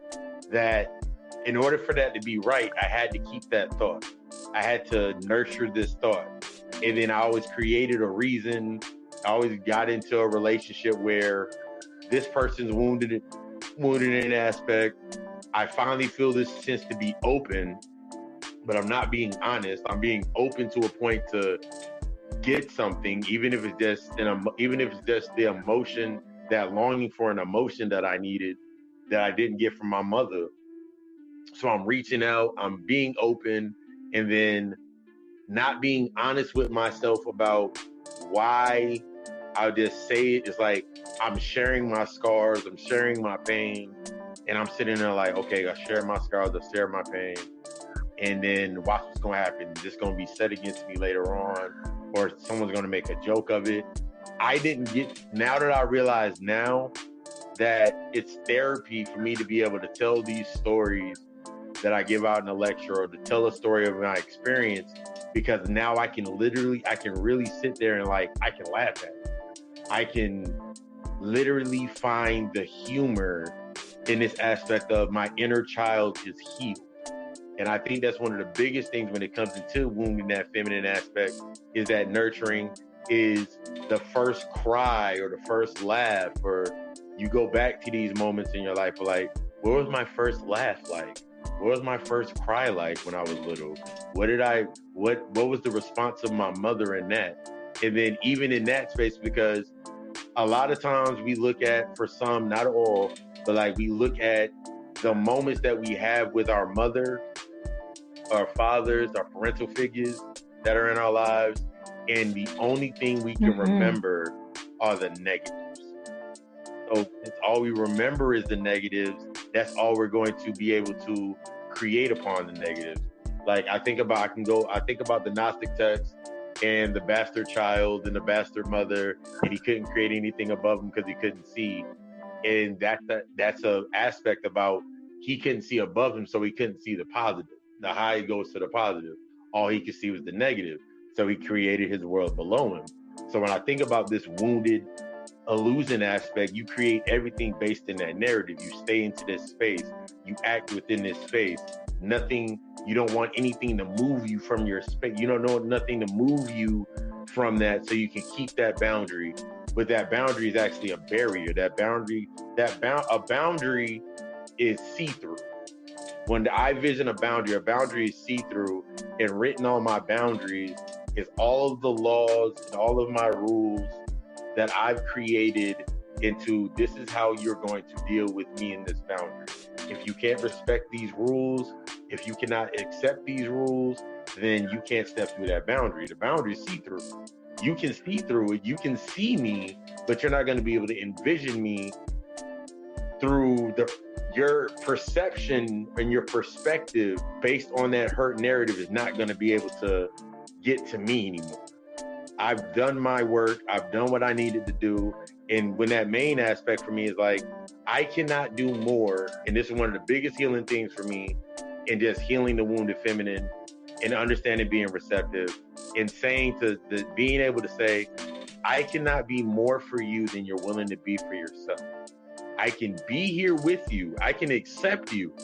that in order for that to be right, I had to keep that thought. I had to nurture this thought. And then I always created a reason. I always got into a relationship where this person's wounded in an aspect. I finally feel this sense to be open, but I'm not being honest. I'm being open to a point to get something, even if it's just the emotion, that longing for an emotion that I needed, that I didn't get from my mother. So I'm reaching out, I'm being open, and then not being honest with myself about why I'll just say it. It's like, I'm sharing my scars, I'm sharing my pain, and I'm sitting there like, okay, I share my scars, I share my pain, and then watch what's going to happen. It's going to be set against me later on, or someone's going to make a joke of it. Now that I realize now that it's therapy for me to be able to tell these stories that I give out in a lecture, or to tell a story of my experience, because now I can really sit there and like, I can laugh at it. I can literally find the humor in this aspect of my inner child is healed. And I think that's one of the biggest things when it comes into wounding that feminine aspect, is that nurturing is the first cry or the first laugh, or you go back to these moments in your life like, what was my first laugh like? What was my first cry like when I was little? What was the response of my mother in that? And then even in that space, because a lot of times we look at, for some, not all, but like we look at the moments that we have with our mother, our fathers, our parental figures that are in our lives, and the only thing we can remember are the negatives. So it's all we remember is the negatives. That's all we're going to be able to create upon the negatives. Like I think about the Gnostic text and the bastard child and the bastard mother, and he couldn't create anything above him because he couldn't see. And that's a aspect about he couldn't see above him, so he couldn't see the positive. The high goes to the positive. All he could see was the negative. So he created his world below him. So when I think about this wounded illusion aspect, you create everything based in that narrative. You stay into this space. You act within this space. You don't want anything to move you from your space. You don't know nothing to move you from that, so you can keep that boundary. But that boundary is actually a barrier. A boundary is see-through. When I vision a boundary is see-through, and written on my boundaries is all of the laws and all of my rules that I've created into, this is how you're going to deal with me in this boundary. If you can't respect these rules, if you cannot accept these rules, then you can't step through that boundary. The boundary is see-through. You can see through it, you can see me, but you're not going to be able to envision me through your perception and your perspective based on that hurt narrative is not going to be able to get to me anymore. I've done my work. I've done what I needed to do. And when that main aspect for me is like, I cannot do more. And this is one of the biggest healing things for me, in just healing the wounded feminine and understanding being receptive and saying being able to say, I cannot be more for you than you're willing to be for yourself. I can be here with you. I can accept you.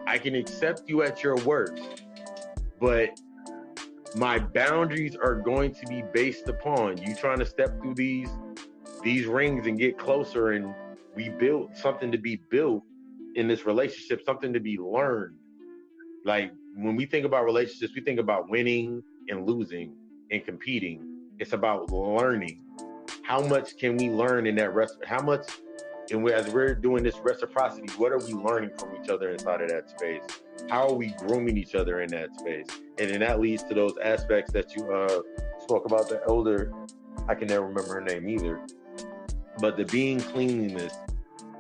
I can accept you at your worst. But my boundaries are going to be based upon you trying to step through these rings and get closer, and we built something to be built in this relationship, something to be learned. Like when we think about relationships, we think about winning and losing and competing. It's about learning. How much can we learn in that how much, and as we're doing this reciprocity, what are we learning from each other inside of that space? How are we grooming each other in that space? And then that leads to those aspects that you spoke about, the elder, I can never remember her name either, but the being cleanliness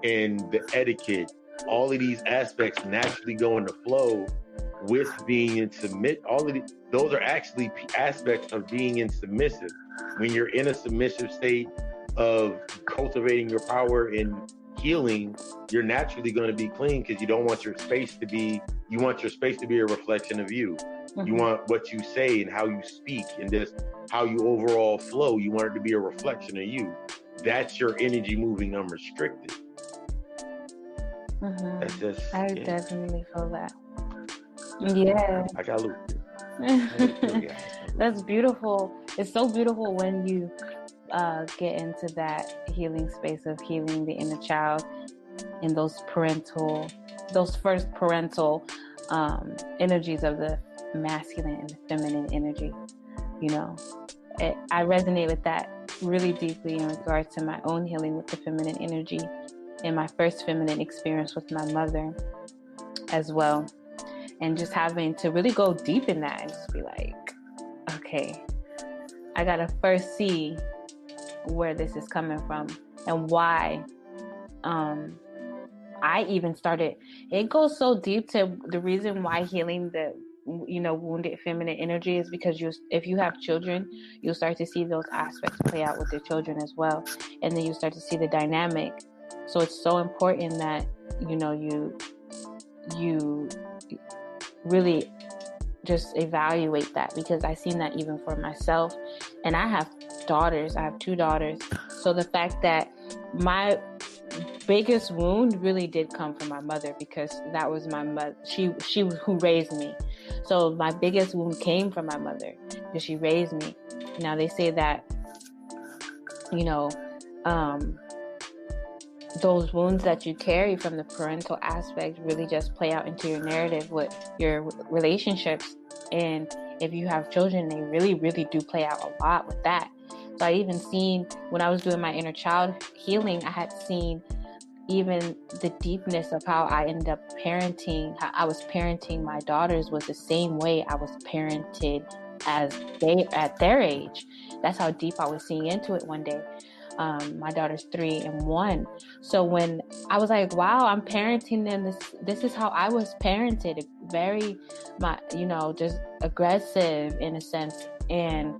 and the etiquette, all of these aspects naturally go into flow with being in submit. All of those are actually aspects of being in submissive. When you're in a submissive state of cultivating your power and healing, you're naturally going to be clean because you don't want your space to be, you want your space to be a reflection of you. Mm-hmm. You want what you say and how you speak and just how you overall flow. You want it to be a reflection of you. That's your energy moving unrestricted. Mm-hmm. That's just, I definitely feel that. Yeah. I got Luke. That's beautiful. It's so beautiful when you get into that healing space of healing the inner child and those first parental energies of the masculine and the feminine energy. You know, I resonate with that really deeply in regards to my own healing with the feminine energy and my first feminine experience with my mother as well. And just having to really go deep in that and just be like, okay, I gotta first see where this is coming from and why I even started. It goes so deep to the reason why healing the wounded feminine energy is because if you have children, you'll start to see those aspects play out with your children as well, and then you start to see the dynamic. So it's so important that you really just evaluate that, because I've seen that even for myself. And I have daughters. I have 2 daughters. So the fact that my biggest wound really did come from my mother, because that was my mother. She was who raised me. So my biggest wound came from my mother because she raised me. Now they say that, those wounds that you carry from the parental aspect really just play out into your narrative with your relationships. And if you have children, they really, really do play out a lot with that. So I even seen, when I was doing my inner child healing, I had seen even the deepness of how I ended up parenting, how I was parenting my daughters was the same way I was parented as they at their age. That's how deep I was seeing into it one day. My daughter's 3 and 1. So when I was like, wow, I'm parenting them, this is how I was parented, very, just aggressive in a sense, and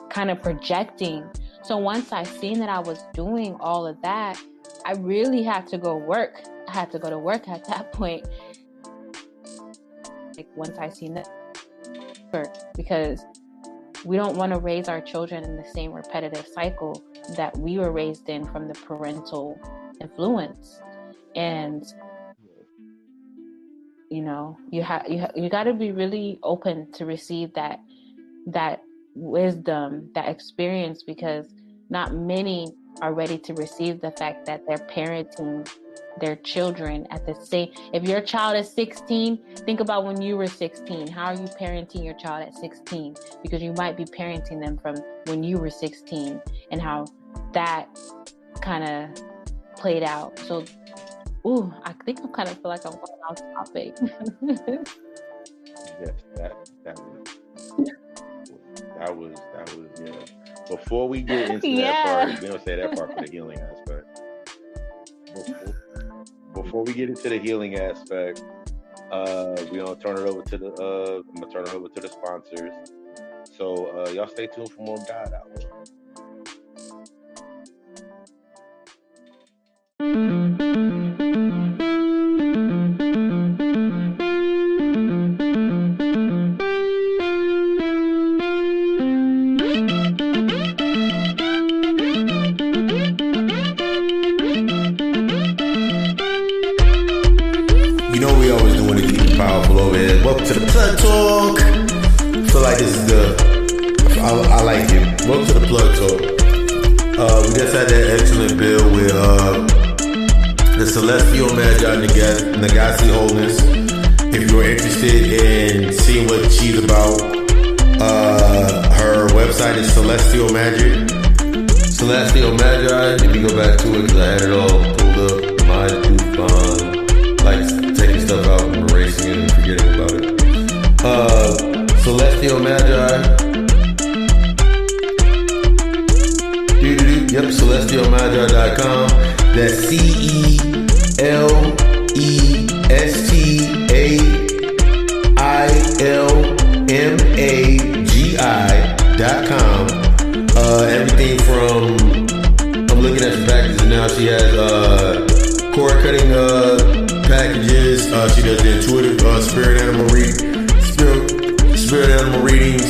kind of projecting. So once I seen that I was doing all of that, I really had to go work. I had to go to work at that point. Like once I seen that, because we don't want to raise our children in the same repetitive cycle that we were raised in from the parental influence. And you got to be really open to receive that wisdom, that experience, because not many are ready to receive the fact that they're parenting their children at the same. If your child is 16, think about when you were 16. How are you parenting your child at 16? Because you might be parenting them from when you were 16, and how that kind of played out. So, I think I kind of feel like I'm going off topic. Yes, that was yeah. Before we get into that part, we don't say that part for the healing aspect. Before we get into the healing aspect, we gonna turn it over to the I'm gonna turn it over to the sponsors. So y'all stay tuned for more God Hour. Welcome to the Plug Talk. I feel like this is I like it. Welcome to the Plug Talk. We just had that excellent bill with the Celestial Magi Nagasi Wholeness. If you're interested in seeing what she's about, her website is Celestial Magic. Celestial Magi. If you go back to it, because I had it all pulled up. My coupon. Like taking stuff out and erasing it and forgetting about it. Celestial Magi. Yep, celestialmagi.com. That's CELESTIAILMAGI.com. Everything from, I'm looking at the packages now. She has cord cutting packages. She does the intuitive spirit animal readings,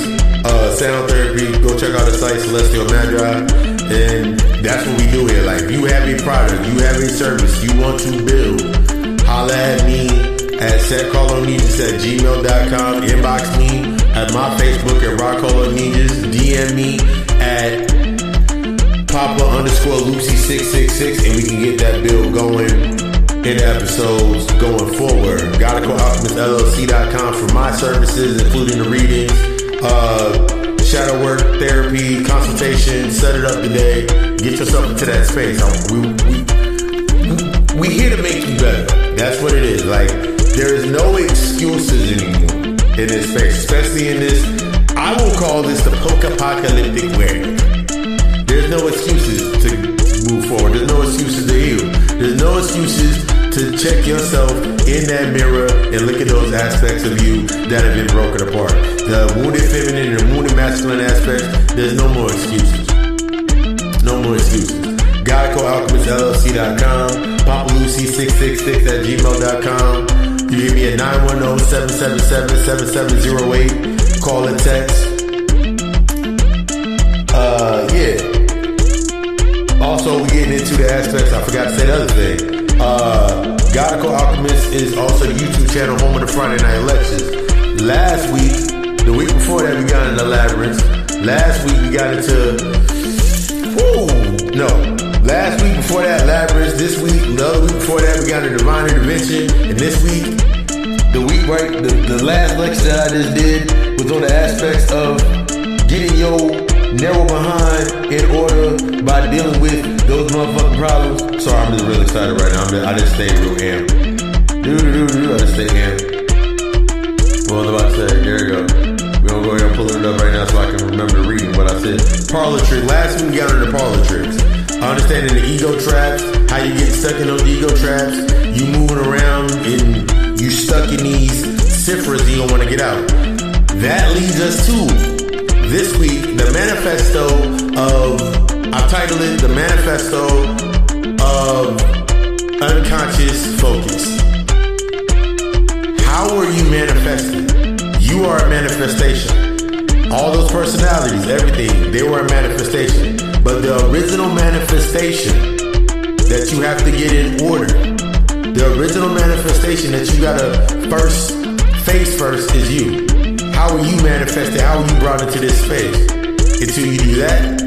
sound therapy. Go check out the site Celestial Magi, and that's what we do here. Like, if you have a product, you have a service you want to build, holla at me at setcallonijas@gmail.com. Inbox me at my Facebook at rockcolonijas. DM me at Papa_Lucy666, and we can get that build going in episodes going forward. GottaCoAlchemistLLC.com for my services, including the readings, shadow work, therapy, consultation. Set it up today. Get yourself into that space. We here to make you better. That's what it is. Like, there is no excuses anymore in this space, especially in this. I will call this the post-apocalyptic way. There's no excuses to move forward. There's no excuses to heal. There's no excuses to check yourself in that mirror and look at those aspects of you that have been broken apart. The wounded feminine and the wounded masculine aspects, there's no more excuses. No more excuses. GottaCoAlchemistLLC.com, PapaLucy666@gmail.com. You hit me at 910-777-7708. Call and text. Also, we getting into the aspects. I forgot to say the other thing. Gotta Alchemist is also the YouTube channel, home of the Friday Night Lectures. Last week, the week before that, we got into Labyrinth. Last week, we got into. Last week before that, Labyrinth. This week, the other week before that, we got into Divine Intervention. And this week, the last lecture that I just did was on the aspects of getting your narrow behind in order by dealing with those motherfucking problems. Sorry, I'm just real excited right now. I just stayed real amped. I just stayed amped. What was I about to say? There you go. We're gonna go ahead and pull it up right now so I can remember reading what I said. Parlor trick. Last week we got into the parlor tricks. Understanding the ego traps, how you get stuck in those ego traps, you moving around and you stuck in these ciphers you don't want to get out. That leads us to this week, the manifesto of, I've titled it the manifesto of unconscious focus. How are you manifesting? You are a manifestation. All those personalities, everything, they were a manifestation. But the original manifestation that you have to get in order, the original manifestation that you gotta face first is you. How are you manifested? How are you brought into this space? Until you do that,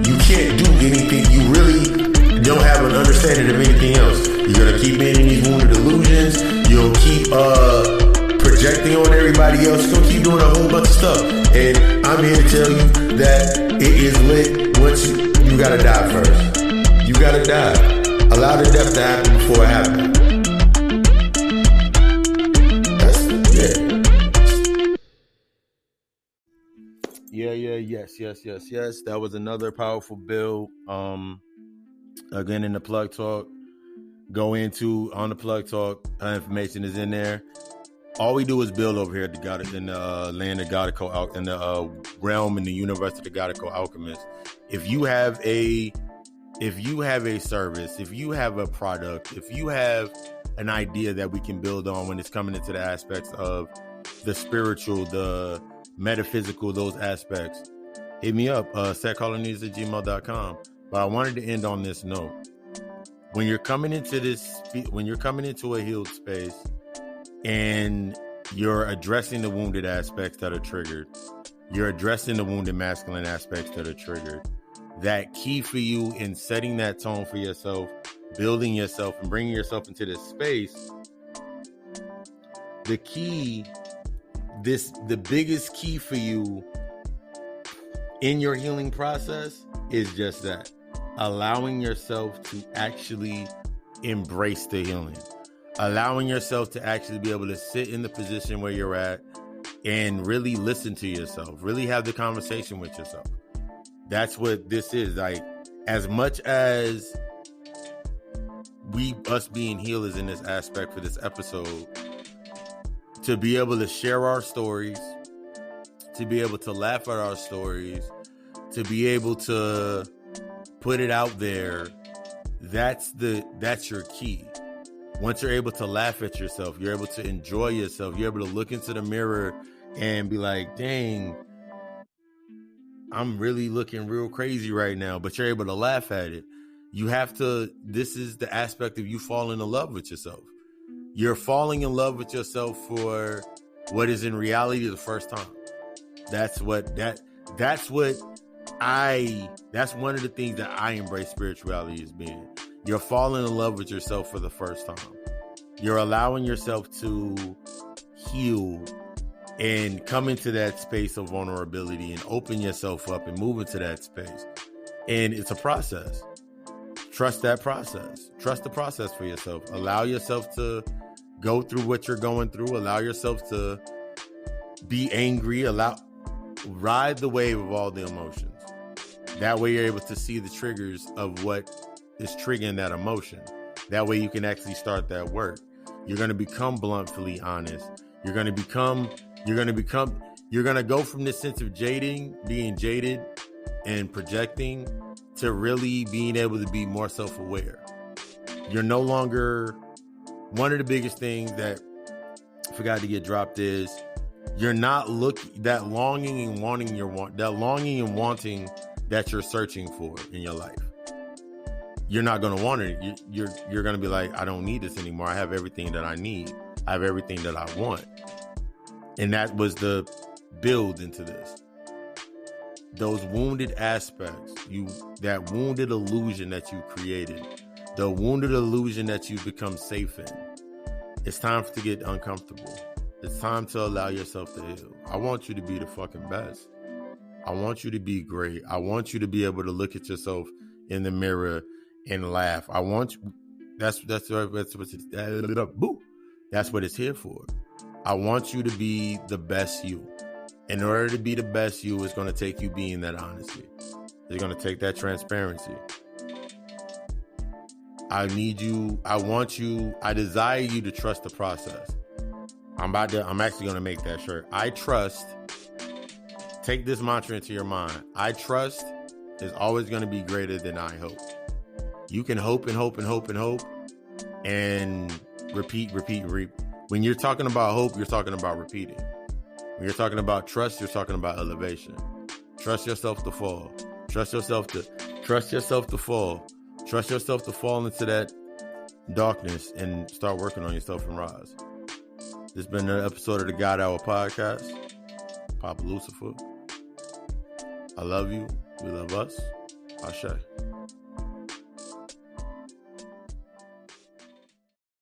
you can't do anything. You really don't have an understanding of anything else. You're gonna keep being in these wounded illusions. You'll keep projecting on everybody else. You're gonna keep doing a whole bunch of stuff. And I'm here to tell you that it is lit once you gotta die first. You gotta die. Allow the death to happen before it happens. Yes. That was another powerful build. Again, in the plug talk, go into on the plug talk. Information is in there. All we do is build over here at the God in the land of Godico, in the realm in the universe of the Godico alchemist. If you have a service, if you have a product, if you have an idea that we can build on when it's coming into the aspects of the spiritual, the metaphysical, those aspects, hit me up, setcolonies@gmail.com. But I wanted to end on this note. When you're coming into a healed space and you're addressing the wounded aspects that are triggered, you're addressing the wounded masculine aspects that are triggered, that key for you in setting that tone for yourself, building yourself and bringing yourself into this space, the biggest key for you in your healing process is just that. Allowing yourself to actually embrace the healing. Allowing yourself to actually be able to sit in the position where you're at and really listen to yourself. Really have the conversation with yourself. That's what this is. Like, as much as us being healers in this aspect for this episode, to be able to share our stories, to be able to laugh at our stories, to be able to put it out there, that's your key. Once you're able to laugh at yourself, you're able to enjoy yourself, you're able to look into the mirror and be like, dang, I'm really looking real crazy right now, but you're able to laugh at it. This is the aspect of you falling in love with yourself. You're falling in love with yourself for what is in reality the first time. That's one of the things that I embrace spirituality as being. You're falling in love with yourself for the first time. You're allowing yourself to heal and come into that space of vulnerability and open yourself up and move into that space. And it's a process. Trust that process. Trust the process for yourself. Allow yourself to go through what you're going through. Allow yourself to be angry. Ride the wave of all the emotions. That way you're able to see the triggers of what is triggering that emotion. That way you can actually start that work. You're going to become bluntly honest. You're going to go from this sense of being jaded and projecting to really being able to be more self-aware. You're no longer, one of the biggest things that I forgot to get dropped is you're not that longing and wanting that you're searching for in your life. You're not going to want it. You're going to be like, I don't need this anymore. I have everything that I need. I have everything that I want. And that was the build into this. Those wounded aspects, that wounded illusion that you created, the wounded illusion that you've become safe in. It's time to get uncomfortable. It's time to allow yourself to heal. I want you to be the fucking best. I want you to be great. I want you to be able to look at yourself in the mirror and laugh. I want you. That's what it's here for. I want you to be the best you. In order to be the best you, it's going to take you being that honesty. It's going to take that transparency. I desire you to trust the process. I'm actually going to make that shirt. I trust. Take this mantra into your mind. I trust is always going to be greater than I hope. You can hope and hope and hope and hope and repeat. When you're talking about hope, you're talking about repeating. When you're talking about trust, you're talking about elevation. Trust yourself to fall. Trust yourself to fall. Trust yourself to fall into that darkness and start working on yourself and rise. This has been another episode of the God Hour Podcast. Papa Lucifer. I love you. We love us. Ashe.